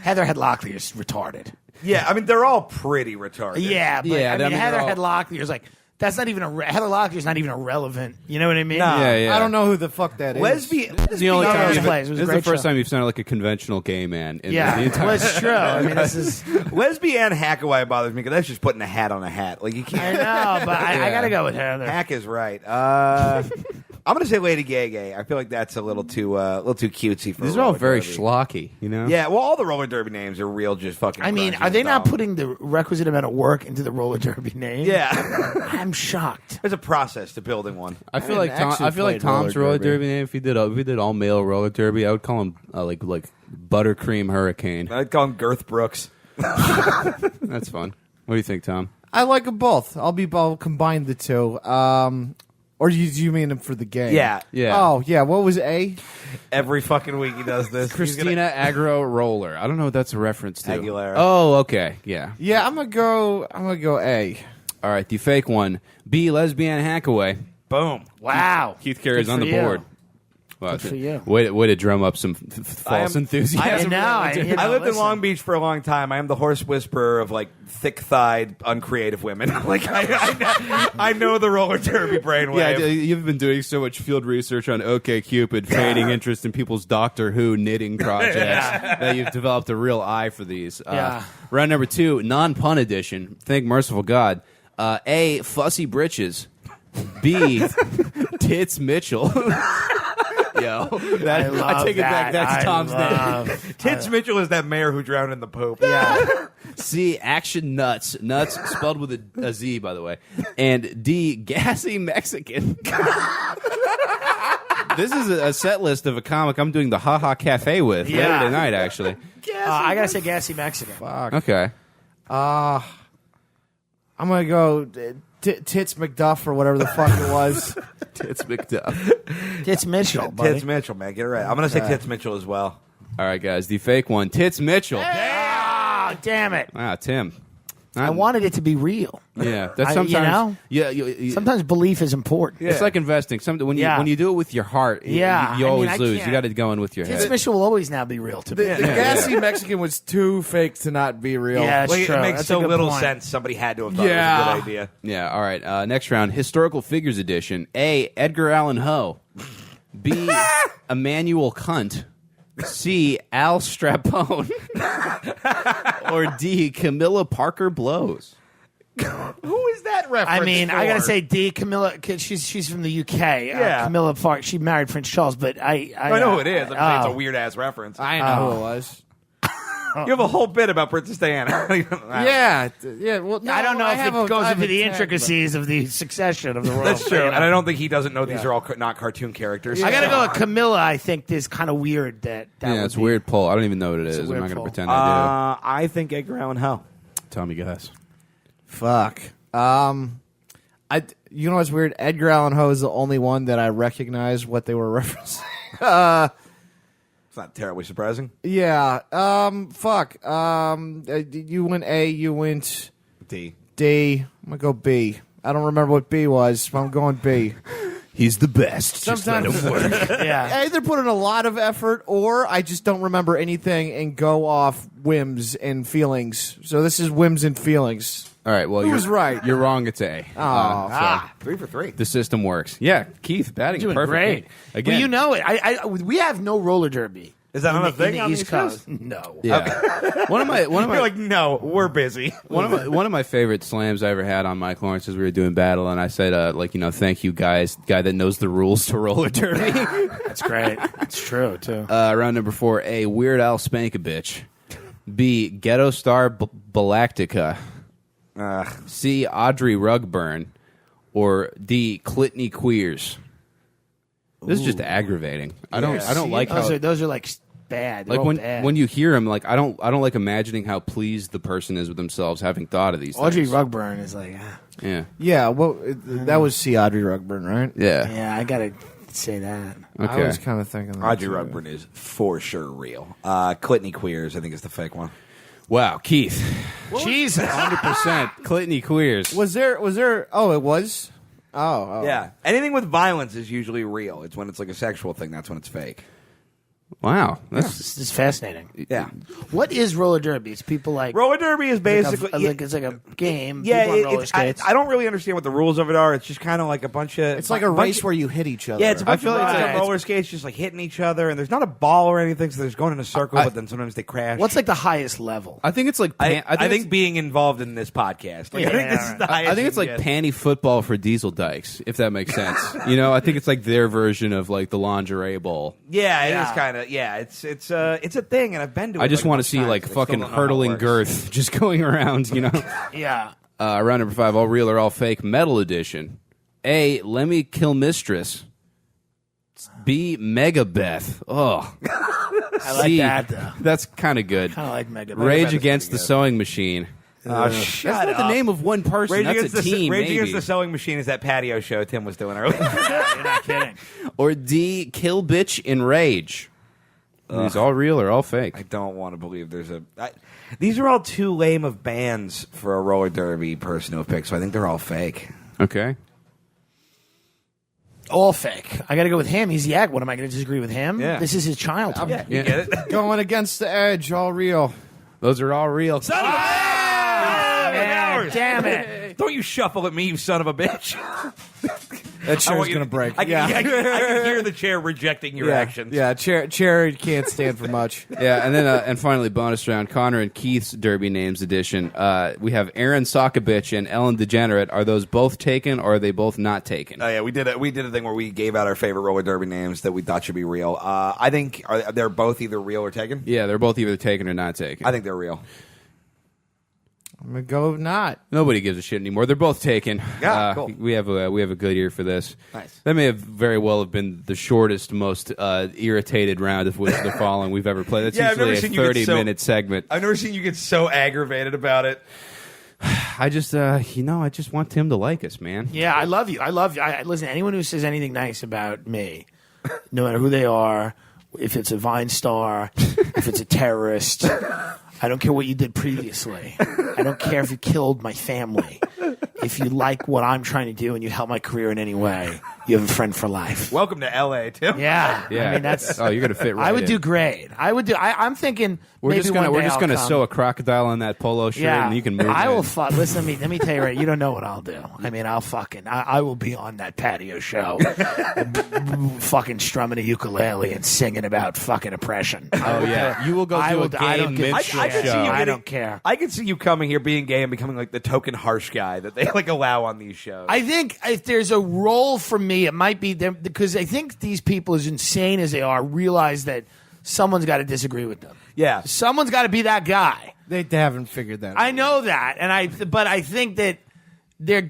Heather Head Locklear is retarded. Yeah, I mean, they're all pretty retarded. Yeah, but Yeah, I I mean, mean, Heather they're all- Head Locklear is like, that's not even Heather Locklear is not even irrelevant. You know what I mean? Nah. Yeah. I don't know who the fuck that is. Lesbian. This is the only No, time it was you've- plays. It was a this is the great first show. time you've sounded like a conventional gay man. In Yeah, the entire well, it's true. I mean, this is. Lesbian Hackaway bothers me because that's just putting a hat on a hat. Like, you I can't. know, but I got to go with Heather. Hack is right. I'm going to say Lady Gay Gay. I feel like that's a little too cutesy for These a are all roller very derby. schlocky, you know? Yeah, well, all the roller derby names are real, just fucking. I mean, grungy are they and not dumb. putting the requisite amount of work into the roller derby name? Yeah, I'm shocked. there's a process to building one. I feel I like hadn't actually Tom's played roller roller derby. derby name. If we did all male roller derby, I would call him like Buttercream Hurricane. I'd call him Girth Brooks. That's fun. What do you think, Tom? I like them both. I'll combine the 2. Or do you mean them for the game? Yeah, Yeah. Oh, yeah. What was A? every fucking week he does this. He's Christina gonna- Agro Roller. I don't know what that's a reference to. Aguilera. Oh, okay. Yeah. Yeah, I'm gonna go A. All right. The fake one. B, Lesbian Hackaway. Boom. Wow. Keith Carey's Good on for the you. board. Well, for you. Way to drum up some false enthusiasm. I lived in Long Beach for a long time. I am the horse whisperer of like thick-thighed, uncreative women. Like I know the roller derby brainwave. Yeah, you've been doing so much field research on OkCupid, fading interest in people's Doctor Who knitting projects that you've developed a real eye for these. Round number 2, non-pun edition. Thank merciful God. A, fussy britches. B, Tits Mitchell. Yo, I take it back. That's Tom's name. Tits Mitchell is that mayor who drowned in the Pope. Yeah. C, action nuts. Nuts spelled with a Z, by the way. And D, gassy Mexican. This is a set list of a comic I'm doing the Ha Ha Cafe with later tonight, actually. I gotta say gassy Mexican. Fuck. Okay. I'm gonna go Tits McDuff or whatever the fuck it was. Tits McDuff. Tits Mitchell, buddy. Tits Mitchell, man. Get it right. I'm going to say Tits Mitchell as well. All right, guys. The fake one. Tits Mitchell. Ah, damn it. Ah, Tim. I wanted it to be real. Yeah, that's sometimes. Sometimes belief is important. It's like investing. When you do it with your heart, you always lose. You got to go in with your Tits head. Mitchell will always now be real to me. The gassy Mexican was too fake to not be real. Yeah, that's true. It makes That's so a good little point. sense. Somebody had to have thought it was a good idea. Yeah. All right. Next round. Historical figures edition. A, Edgar Allan Poe. B, Emmanuel Cunt. C, Al Strapone. Or D, Camilla Parker Blows. Who is that reference? I mean, for? I gotta say, D. Camilla, 'cause she's from the UK. Yeah. Camilla Park. She married Prince Charles, but I know who it is. I'm saying it's a weird ass reference. I know who it was. You have a whole bit about Princess Diana. Yeah. Well, no, I don't know if have it goes I have into a the tag, intricacies of the succession of the royal That's true. family. And I don't think he doesn't know these are all not cartoon characters. I gotta go with Camilla. I think is kind of weird that would It's a be- weird poll. I don't even know what it is. a I'm weird not going to poll. pretend I I think Edgar Allan Poe. do. Tell me, guys. Fuck. You know what's weird? Edgar Allan Poe is the only one that I recognize what they were referencing. It's not terribly surprising. Yeah. Fuck. You went A. You went D. D. I'm gonna go B. I don't remember what B was, but I'm going B. He's the best. Sometimes Yeah. I either put in a lot of effort or I just don't remember anything and go off whims and feelings. So this is whims and feelings. All right. Well, Who was right? You're wrong. It's A. Oh, 3 for 3. The system works. Yeah, Keith, batting Doing perfect. great. Again, Well, you know it. We have no roller derby. Is that in on a the- thing in on the the East Coast? No. Yeah. One of my You're like, no, we're busy. one of my favorite slams I ever had on Mike Lawrence as we were doing battle, and I said, thank you guys, guy that knows the rules to roller derby. That's great. It's true too. Round number 4, A, Weird Al Spank a Bitch. B, Ghetto Star Galactica. C, Audrey Rugburn. Or D, Clitney Queers. This is just aggravating. I don't like how those are like bad. They're like all bad. when you hear them, like I don't like imagining how pleased the person is with themselves having thought of these Audrey things. Rugburn is like, Yeah. Yeah. Well, that was C. Audrey Rugburn, right? Yeah. yeah, I gotta say that. I Okay. was kind of thinking that. Audrey too. Rugburn is for sure real. Clitney Queers, I think, is the fake one. Wow, Keith. Jesus. 100% Clitney Queers. Was there? Oh, it was. Oh. Yeah. Anything with violence is usually real. It's when it's like a sexual thing, that's when it's fake. Wow. This is fascinating. Yeah. What is roller derby? It's people like Roller derby is basically... it's like a game. yeah, people on roller skates. I don't really understand what the rules of it are. It's just kind of like a bunch of... It's like a race where you hit each other. Yeah, it's a bunch feel of like guys it's- on roller skates just like hitting each other, and there's not a ball or anything, so they're just going in a circle, but then sometimes they crash. What's like the highest level? I think it's like I think being involved in this podcast. Like, I think this is the highest. I think it's like panty football for diesel dykes, if that makes sense. I think it's like their version of like the lingerie bowl. Yeah, it Yeah. is kind of. Yeah, it's a thing, and I've been to it. I just like, want a to see bunch of like times, but I still fucking don't know how it hurtling works. girth just going around, Yeah. Round number 5, all real or all fake, metal edition. A, Lemmy Kill Mistress. B, Megabeth. Oh, I like that though. That's kind of good. Kind of like Mega. Rage is Against pretty the good. Sewing Machine. Shut That's not the name of one person. Rage That's Against a team, Rage maybe. Against the Sewing Machine is that patio show Tim was doing earlier. You're not kidding. Or D, Kill Bitch in Rage. These all real or all fake? I don't want to believe there's a. These are all too lame of bands for a roller derby person to have picked, so I think they're all fake. Okay. All fake. I got to go with him. He's the act. What am I going to disagree with him? Yeah. This is his childhood. Yeah, you get it. Going against the edge, all real. Those are all real. Son of a Man, damn it. Don't you shuffle at me, you son of a bitch. That chair's going to break. I can hear the chair rejecting your actions. Yeah, chair can't stand for much. Yeah, and then and finally, bonus round, Connor and Keith's Derby Names edition. We have Aaron Sockabitch and Ellen DeGenerate. Are those both taken, or are they both not taken? Oh yeah, we did a thing where we gave out our favorite roller derby names that we thought should be real. I think they're both either real or taken. Yeah, they're both either taken or not taken. I think they're real. I'm going to go with not. Nobody gives a shit anymore. They're both taken. Yeah, cool. We have a good year for this. Nice. That may have very well have been the shortest, most irritated round of which the following we've ever played. That's Yeah, I've never usually seen a you get 30-minute segment. I've never seen you get so aggravated about it. I just, I just want Tim to like us, man. Yeah, I love you. Listen, anyone who says anything nice about me, no matter who they are, if it's a Vine star, if it's a terrorist, I don't care what you did previously. I don't care if you killed my family. If you like what I'm trying to do and you help my career in any way, you have a friend for life. Welcome to L.A., Tim. Yeah. Yeah. I mean, that's. Oh, you're gonna fit right I would in. do great. I'm thinking. We're maybe just gonna one day we're just I'll gonna come. sew a crocodile on that polo shirt, Yeah, and you can move. I will. in. Listen to me. Let me tell you right. You don't know what I'll do. I mean, I will be on that patio show, fucking strumming a ukulele and singing about fucking oppression. Oh yeah, you will go do a I gay don't give a minstrel I can see show. you I don't care. I could see you coming here, being gay, and becoming like the token harsh guy that they like allow on these shows. I think if there's a role for me, it might be them because I think these people, as insane as they are, realize that someone's got to disagree with them. Yeah. Someone's got to be that guy. They haven't figured that out. I know that, but I think that they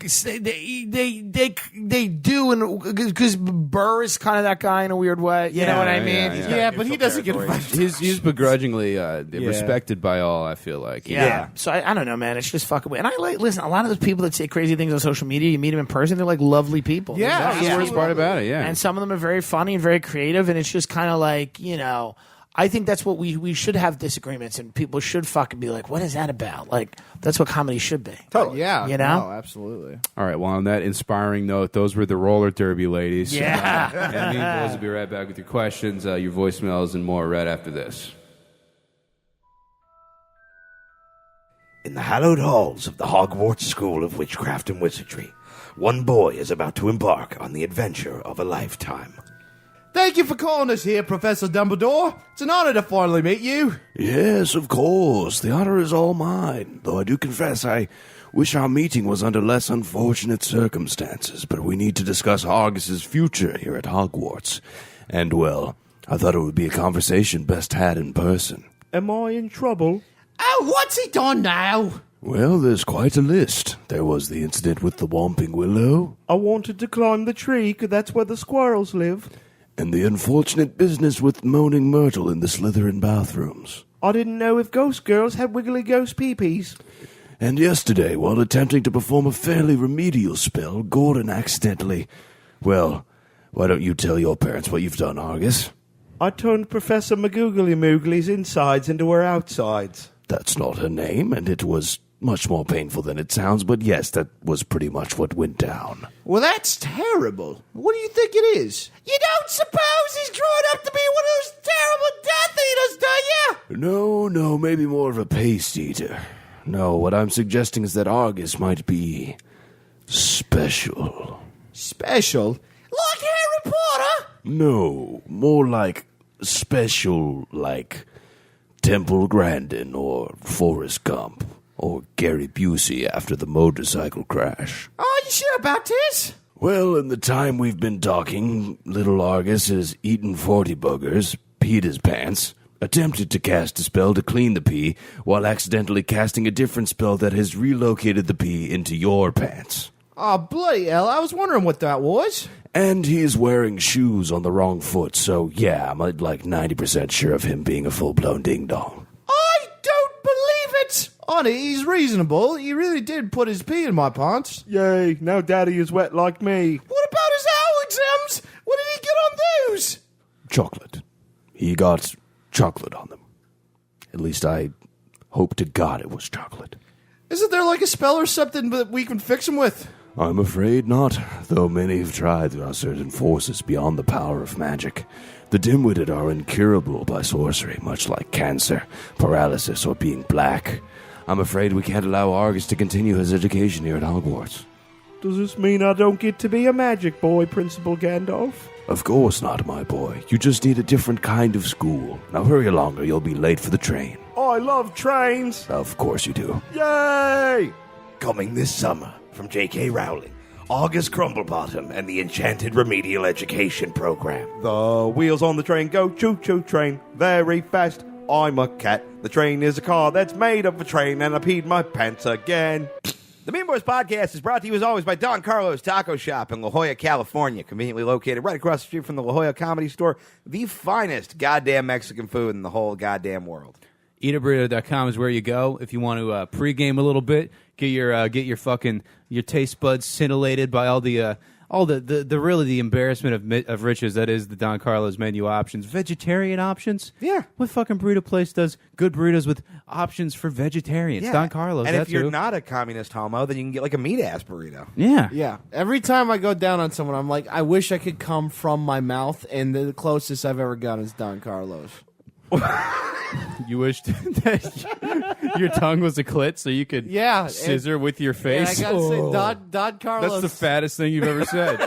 do, and because Burr is kind of that guy in a weird way. You know what I mean? Yeah, but he doesn't get invited. He's begrudgingly respected by all. I feel like. Yeah. So I don't know, man. It's just fucking weird. And listen, a lot of those people that say crazy things on social media, you meet them in person, they're like lovely people. Yeah, They're That's the nice worst people. part about it. Yeah, And some of them are very funny and very creative, and it's just kind of like, I think that's what we should have disagreements, and people should fucking be like, what is that about? Like, that's what comedy should be. Totally. Yeah. You know? No, absolutely. All right. Well, on that inspiring note, those were the roller derby ladies. Yeah. And me and Bulls will be right back with your questions, your voicemails, and more right after this. In the hallowed halls of the Hogwarts School of Witchcraft and Wizardry, one boy is about to embark on the adventure of a lifetime. Thank you for calling us here, Professor Dumbledore. It's an honor to finally meet you. Yes, of course. The honor is all mine. Though I do confess I wish our meeting was under less unfortunate circumstances, but we need to discuss Argus's future here at Hogwarts. And, well, I thought it would be a conversation best had in person. Am I in trouble? Oh, what's he done now? Well, there's quite a list. There was the incident with the Whomping Willow, I wanted to climb the tree because that's where the squirrels live. and the unfortunate business with Moaning Myrtle in the Slytherin bathrooms. I didn't know if ghost girls had wiggly ghost pee-pees. And yesterday, while attempting to perform a fairly remedial spell, Gordon accidentally... Well, why don't you tell your parents what you've done, Argus? I turned Professor Magoogly Moogly's insides into her outsides. That's not her name, and it was much more painful than it sounds, but yes, that was pretty much what went down. Well, that's terrible. What do you think it is? You don't suppose he's growing up to be one of those terrible Death Eaters, do you? No, maybe more of a paste eater. No, what I'm suggesting is that Argus might be... special. Special? Like Harry Potter? No, more like special, like Temple Grandin or Forrest Gump or Gary Busey after the motorcycle crash. Are you sure about this? Well, in the time we've been talking, little Argus has eaten 40 boogers, peed his pants, attempted to cast a spell to clean the pee, while accidentally casting a different spell that has relocated the pee into your pants. Oh, bloody hell. I was wondering what that was. And he is wearing shoes on the wrong foot, so yeah, I'm like 90% sure of him being a full-blown ding-dong. I don't believe it. Honey, he's reasonable. He really did put his pee in my pants. Yay, now Daddy is wet like me. What about his owl exams? What did he get on those? Chocolate. He got chocolate on them. At least I hope to God it was chocolate. Isn't there like a spell or something that we can fix him with? I'm afraid not, though many have tried. There are certain forces beyond the power of magic. The dim-witted are incurable by sorcery, much like cancer, paralysis, or being black. I'm afraid we can't allow Argus to continue his education here at Hogwarts. Does this mean I don't get to be a magic boy, Principal Gandalf? Of course not, my boy. You just need a different kind of school. Now hurry along or you'll be late for the train. I love trains. Of course you do. Yay! Coming this summer from J.K. Rowling, August Crumblebottom and the Enchanted Remedial Education Program. The wheels on the train go choo-choo train very fast. I'm a cat. The train is a car that's made of a train, and I peed my pants again. The Mean Boys Podcast is brought to you as always by Don Carlos Taco Shop in La Jolla, California, conveniently located right across the street from the La Jolla Comedy Store, the finest goddamn Mexican food in the whole goddamn world. Eataburrito.com is where you go if you want to pregame a little bit, get your fucking your taste buds scintillated by all the really the embarrassment of riches that is the Don Carlos menu options. Vegetarian options? Yeah. What fucking burrito place does good burritos with options for vegetarians? Yeah. Don Carlos. And that's if you're who. not a communist homo, then you can get like a meat-ass burrito. Yeah. Yeah. Every time I go down on someone, I'm like, I wish I could come from my mouth, and the closest I've ever gone is Don Carlos. You wished that your tongue was a clit so you could scissor with your And face. I gotta say, Don Carlos. That's the fattest thing you've ever said.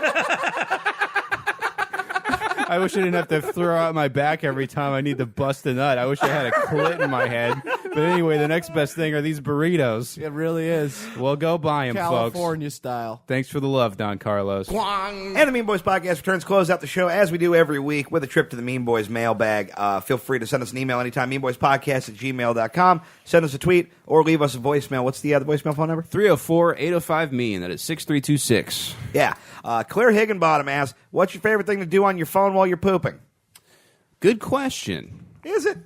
I wish I didn't have to throw out my back every time I need to bust a nut. I wish I had a clit in my head. But anyway, the next best thing are these burritos. It really is. Well, go buy them, folks. California style. Thanks for the love, Don Carlos. And the Mean Boys Podcast returns close out the show as we do every week with a trip to the Mean Boys mailbag. Feel free to send us an email anytime, meanboyspodcast@gmail.com. Send us a tweet or leave us a voicemail. What's the voicemail phone number? 304-805-MEAN. That is 6326. Yeah. Claire Higginbottom asks, what's your favorite thing to do on your phone while you're pooping? Good question. Is it?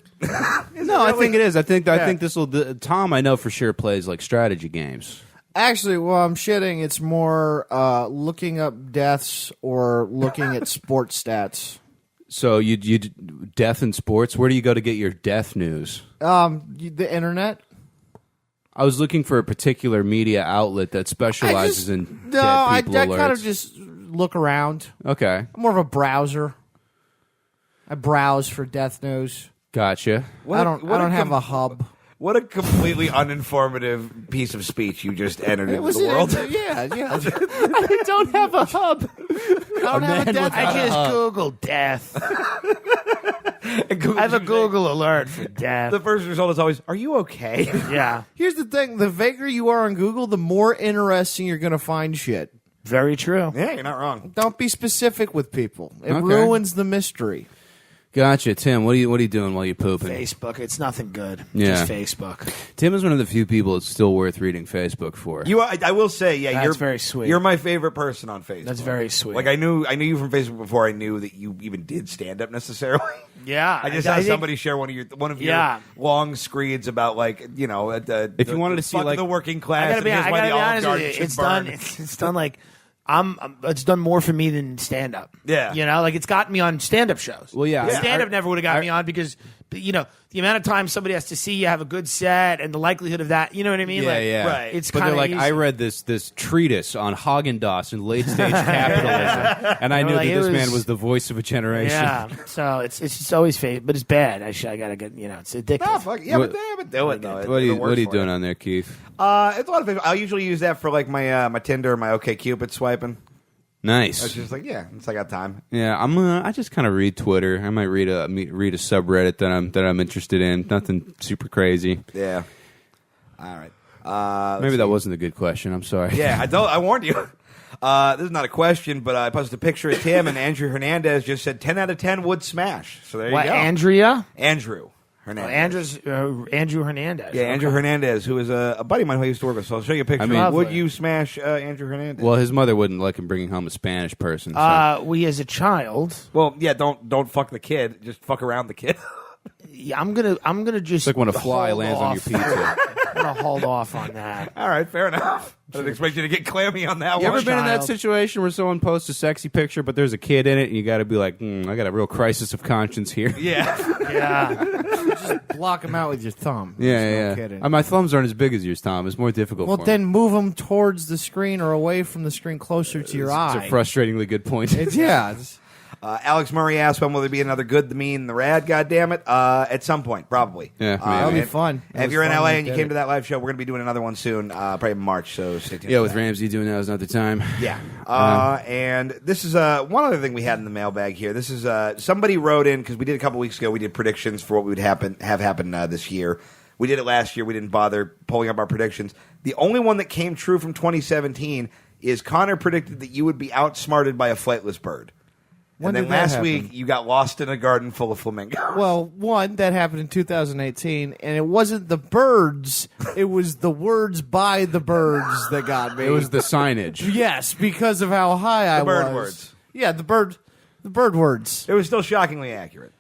No, I think it is. I think this will. Tom, I know for sure plays like strategy games. Actually, while I'm shitting, it's more looking up deaths or looking at sports stats. So you death in sports. Where do you go to get your death news? The internet. I was looking for a particular media outlet that specializes in dead people I alerts. kind of just look around. Okay, I'm more of a browser. I browse for death news. gotcha. I don't have a hub. What a completely uninformative piece of speech you just entered into the world. Yeah. I don't have a hub. I don't have a death. I just Googled death. I have a Google alert for death. The first result is always, are you okay? Yeah. Here's the thing: the vaguer you are on Google, the more interesting you're going to find shit. Very true. Yeah, you're not wrong. Don't be specific with people; it Okay. ruins the mystery. Gotcha, Tim. What are you doing while you're pooping? Facebook. It's nothing good. Yeah. Just Facebook. Tim is one of the few people it's still worth reading Facebook for. I will say, yeah, That's you're very sweet. You're my favorite person on Facebook. That's very sweet. Like I knew you from Facebook before I knew that you even did stand up necessarily. Yeah. I just saw somebody share one of your long screeds about like if you wanted to see like the working class. I gotta be, and here's why the Olive honest with Garden you. should It's burn. done. It's done like it's done more for me than stand up. Yeah. Like it's got me on stand up shows. Well, yeah. Stand up never would have got me on because the amount of time somebody has to see you have a good set and the likelihood of that, you know what I mean? Right. It's But kind they're of like, I read this treatise on Haagen-Dazs and late stage capitalism, and I knew like, that it this was- man was the voice of a generation. Yeah. So it's just always fake, but it's bad. I gotta get it's addictive. Oh, fuck. Yeah, but do it though. What are you works for doing you. on there, Keith? It's a lot of things. I'll usually use that for like my my Tinder, my OkCupid swiping. Nice. It's just like it's I got time. Yeah, I just kind of read Twitter. I might read a subreddit that I'm interested in. Nothing super crazy. Yeah. All right. Maybe that wasn't a good question. I'm sorry. Yeah, I warned you. This is not a question, but I posted a picture of Tim, and Andrew Hernandez just said 10 out of 10 would smash. So there you What, go. Andrea? Andrew Hernandez. Andrew Hernandez. Yeah, Andrew Hernandez, who is a buddy of mine who I used to work with. So I'll show you a picture. I mean- would you smash Andrew Hernandez? Well, his mother wouldn't like him bringing home a Spanish person. So. We as a child. Well, yeah, don't fuck the kid. Just fuck around the kid. Yeah, I'm gonna just it's like when a fly hold lands on your off. pizza. I'm gonna hold off on that. All right, fair enough. I didn't expect you to get clammy on that You one. ever been in that child. situation where someone posts a sexy picture, but there's a kid in it, and you got to be like, I got a real crisis of conscience here. Yeah. Yeah. Just just block them out with your thumb. Yeah, There's no yeah. kidding. My thumbs aren't as big as yours, Tom. It's more difficult. Well, for then me. move them towards the screen or away from the screen, closer to your It's eye. a frustratingly good point. It's Alex Murray asked when will there be another Good, the Mean, the Rad, goddammit? At some point, probably. Yeah, maybe. That'll be and- fun. And It if was you're in fun LA when and you we came did to that live show, we're going to be doing another one soon, probably in March, so stay tuned. Yeah, for with that. Ramsey doing Now Is Not the Time. Yeah. And this is one other thing we had in the mailbag here. This is somebody wrote in, because we did a couple weeks ago, we did predictions for what would have happen this year. We did it last year. We didn't bother pulling up our predictions. The only one that came true from 2017 is Connor predicted that you would be outsmarted by a flightless bird. When and then did that last happen? week, you got lost in a garden full of flamingos. Well, one, that happened in 2018, and it wasn't the birds, it was the words by the birds that got me. It was the signage. Yes, because of how high I was. bird words. Yeah, the bird words. It was still shockingly accurate.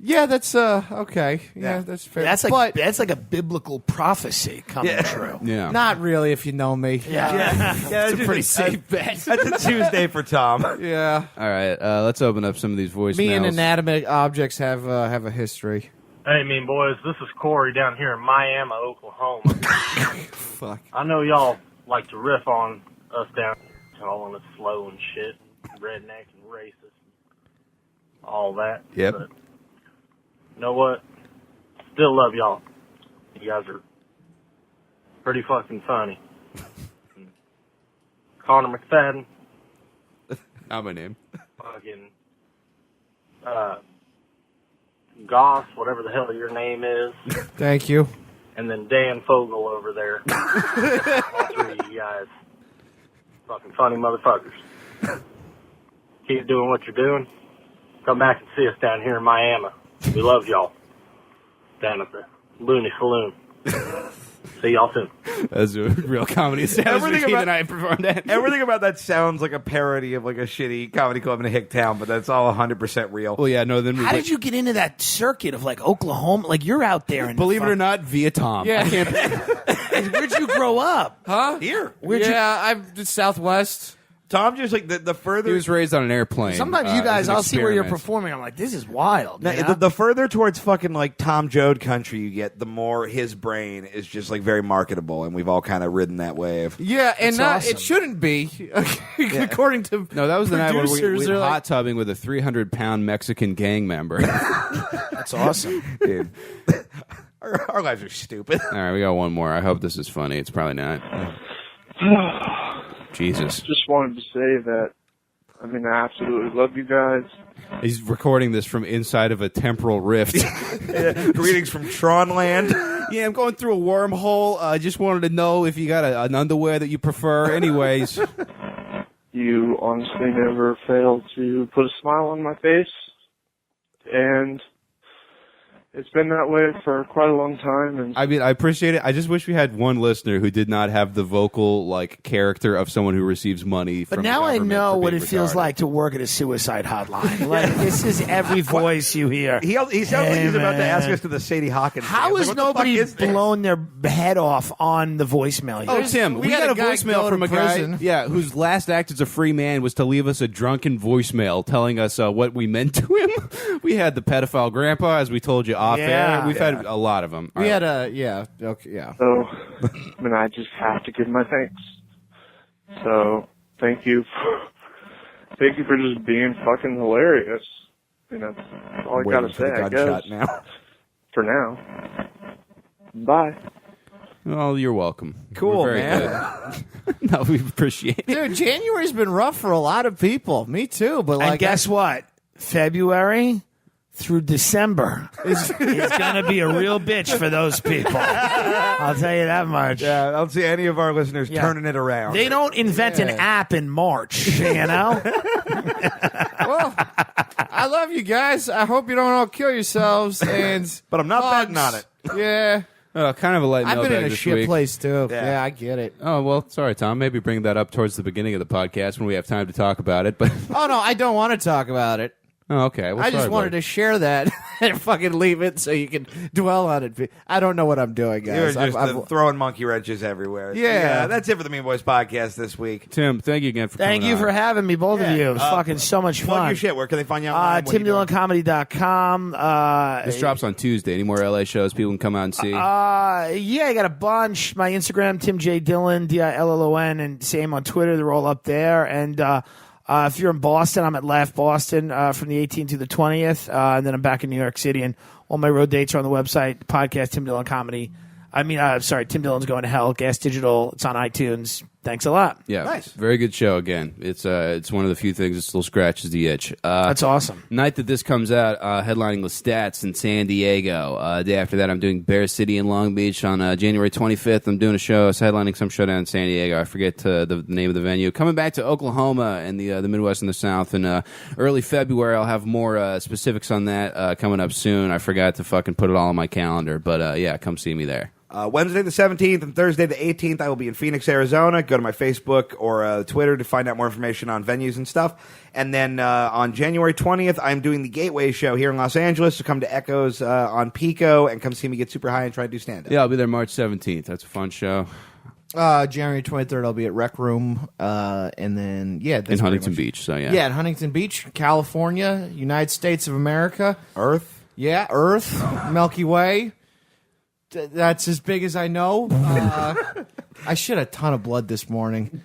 Yeah, that's okay. Yeah, Yeah. that's fair. That's like but that's like a biblical prophecy coming true. Yeah. not really if you know me. Yeah, It's a pretty safe bet. That's a Tuesday for Tom. Yeah. All right, let's open up some of these voicemails. Me and inanimate objects have a history. Hey, mean boys, this is Corey down here in Miami, Oklahoma. Fuck. I know y'all like to riff on us down calling us slow and shit, redneck and racist, all that. Yep. But you know what? Still love y'all. You guys are pretty fucking funny. Connor McFadden, Not my name. fucking Goss, whatever the hell your name is. Thank you. And then Dan Fogel over there. All three of you guys. Fucking funny motherfuckers. Keep doing what you're doing. Come back and see us down here in Miami. We love y'all. Down at the Looney Saloon. See y'all soon. That's a real comedy establishment. Everything Keith about- and I performed at. Everything about that sounds like a parody of like a shitty comedy club in a hick town, but that's all 100% real. Well, yeah, no. Then we How did you get into that circuit of like Oklahoma? Like you're out there, and believe it or not, via Tom. Yeah. I can't. where'd you grow up? Huh? Here. I'm the Southwest. Tom just like the further He was raised on an airplane. Sometimes you It guys, was an I'll see where you're experiment. performing. I'm like, this is wild. Now, you know? the further towards fucking like Tom Joad country you get, the more his brain is just like very marketable, and we've all kind of ridden that wave. Yeah, and That's it awesome. shouldn't be, according to No, that was the night when we producers. went They're like, hot tubbing with a 300-pound Mexican gang member. That's awesome. Dude, our lives are stupid. All right, we got one more. I hope this is funny. It's probably not. Jesus. Just wanted to say that, I mean, I absolutely love you guys. He's recording this from inside of a temporal rift. Greetings from Tronland. Yeah, I'm going through a wormhole. I just wanted to know if you got an underwear that you prefer. Anyways. You honestly never fail to put a smile on my face, and it's been that way for quite a long time. And I mean, I appreciate it. I just wish we had one listener who did not have the vocal like character of someone who receives money But from now I government know for what being it feels retarded. like to work at a suicide hotline. Like this is every voice you hear. He sounds like Hey, he's about to man. ask us to the Sadie Hawkins. How dance. has Like, what the fuck nobody is this? blown their head off on the voicemail? Oh, yet? Tim, we had got a a guy voicemail go from to a guy, prison. yeah, whose last act as a free man was to leave us a drunken voicemail telling us what we meant to him. We had the pedophile grandpa, as we told you off Yeah. air. We've had a lot of them. we had yeah. so, I mean, I just have to give my thanks. So, thank you for just being fucking hilarious. You know, that's all I Waiting gotta for say, the I gunshot guess. now. For now. Bye. Oh, you're welcome. Cool, We're very man. good. No, we appreciate it. Dude, January's been rough for a lot of people. Me too, but And like, guess what? February through December is going to be a real bitch for those people. I'll tell you that much. Yeah, I don't see any of our listeners Yeah. turning it around. They don't invent an app in March, you know? well, I love you guys. I hope you don't all kill yourselves. And But I'm not hugs. betting on it. Yeah, Kind of a light I've been in mailbag a this shit week. place too. Yeah. Yeah, I get it. Oh, well, sorry, Tom. Maybe bring that up towards the beginning of the podcast when we have time to talk about it. But Oh no, I don't want to talk about it. Oh, okay. Well, I just sorry, wanted buddy. to share that and fucking leave it so you can dwell on it. I don't know what I'm doing, You're guys. just throwing monkey wrenches everywhere. Yeah. That's it for the Mean Boys podcast this week. Tim, thank you again for Thank coming you on. for having me, both of you. It was fucking so much Plug fun. your shit. Where can they find you online? What are you doing? TimDillonComedy.com. This drops on Tuesday. Any more LA shows people can come out and see? Yeah, I got a bunch. My Instagram, Tim J. Dillon, Dillon, and same on Twitter. They're all up there. And if you're in Boston, I'm at Laugh Boston from the 18th to the 20th. And then I'm back in New York City. And all my road dates are on the website, podcast, Tim Dillon Comedy. Tim Dillon's Going to Hell, Gas Digital. It's on iTunes. Thanks a lot. Yeah, Nice. Very good show. Again, it's one of the few things that still scratches the itch. That's awesome. Night that this comes out, headlining Lestat's in San Diego. Day after that, I'm doing Bear City in Long Beach on January 25th. I'm doing a show, headlining some show down in San Diego. I forget the name of the venue. Coming back to Oklahoma and the Midwest and the South in early February. I'll have more specifics on that coming up soon. I forgot to fucking put it all on my calendar, but yeah, come see me there. Wednesday the 17th and Thursday the 18th, I will be in Phoenix, Arizona. Go to my Facebook or Twitter to find out more information on venues and stuff. And then on January 20th, I'm doing the Gateway Show here in Los Angeles. So come to Echoes on Pico and come see me get super high and try to do stand-up. Yeah, I'll be there March 17th. That's a fun show. January 23rd, I'll be at Rec Room. And then, yeah. In Huntington Beach, so yeah. Yeah, in Huntington Beach, California, United States of America. Earth? Yeah, Earth, Milky Way. That's as big as I know. I shed a ton of blood this morning.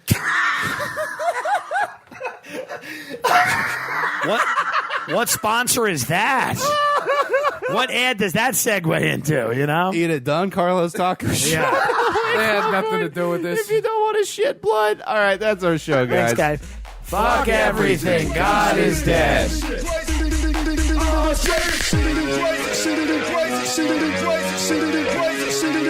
What sponsor is that? What ad does that segue into, you know? Eat it done, Carlos Tacos. Yeah. They had nothing to do with this. If you don't want to shed blood. All right, that's our show, guys. Thanks, guys. Fuck everything. God is dead. Crazy, crazy, crazy, crazy, crazy, crazy, crazy, crazy, crazy,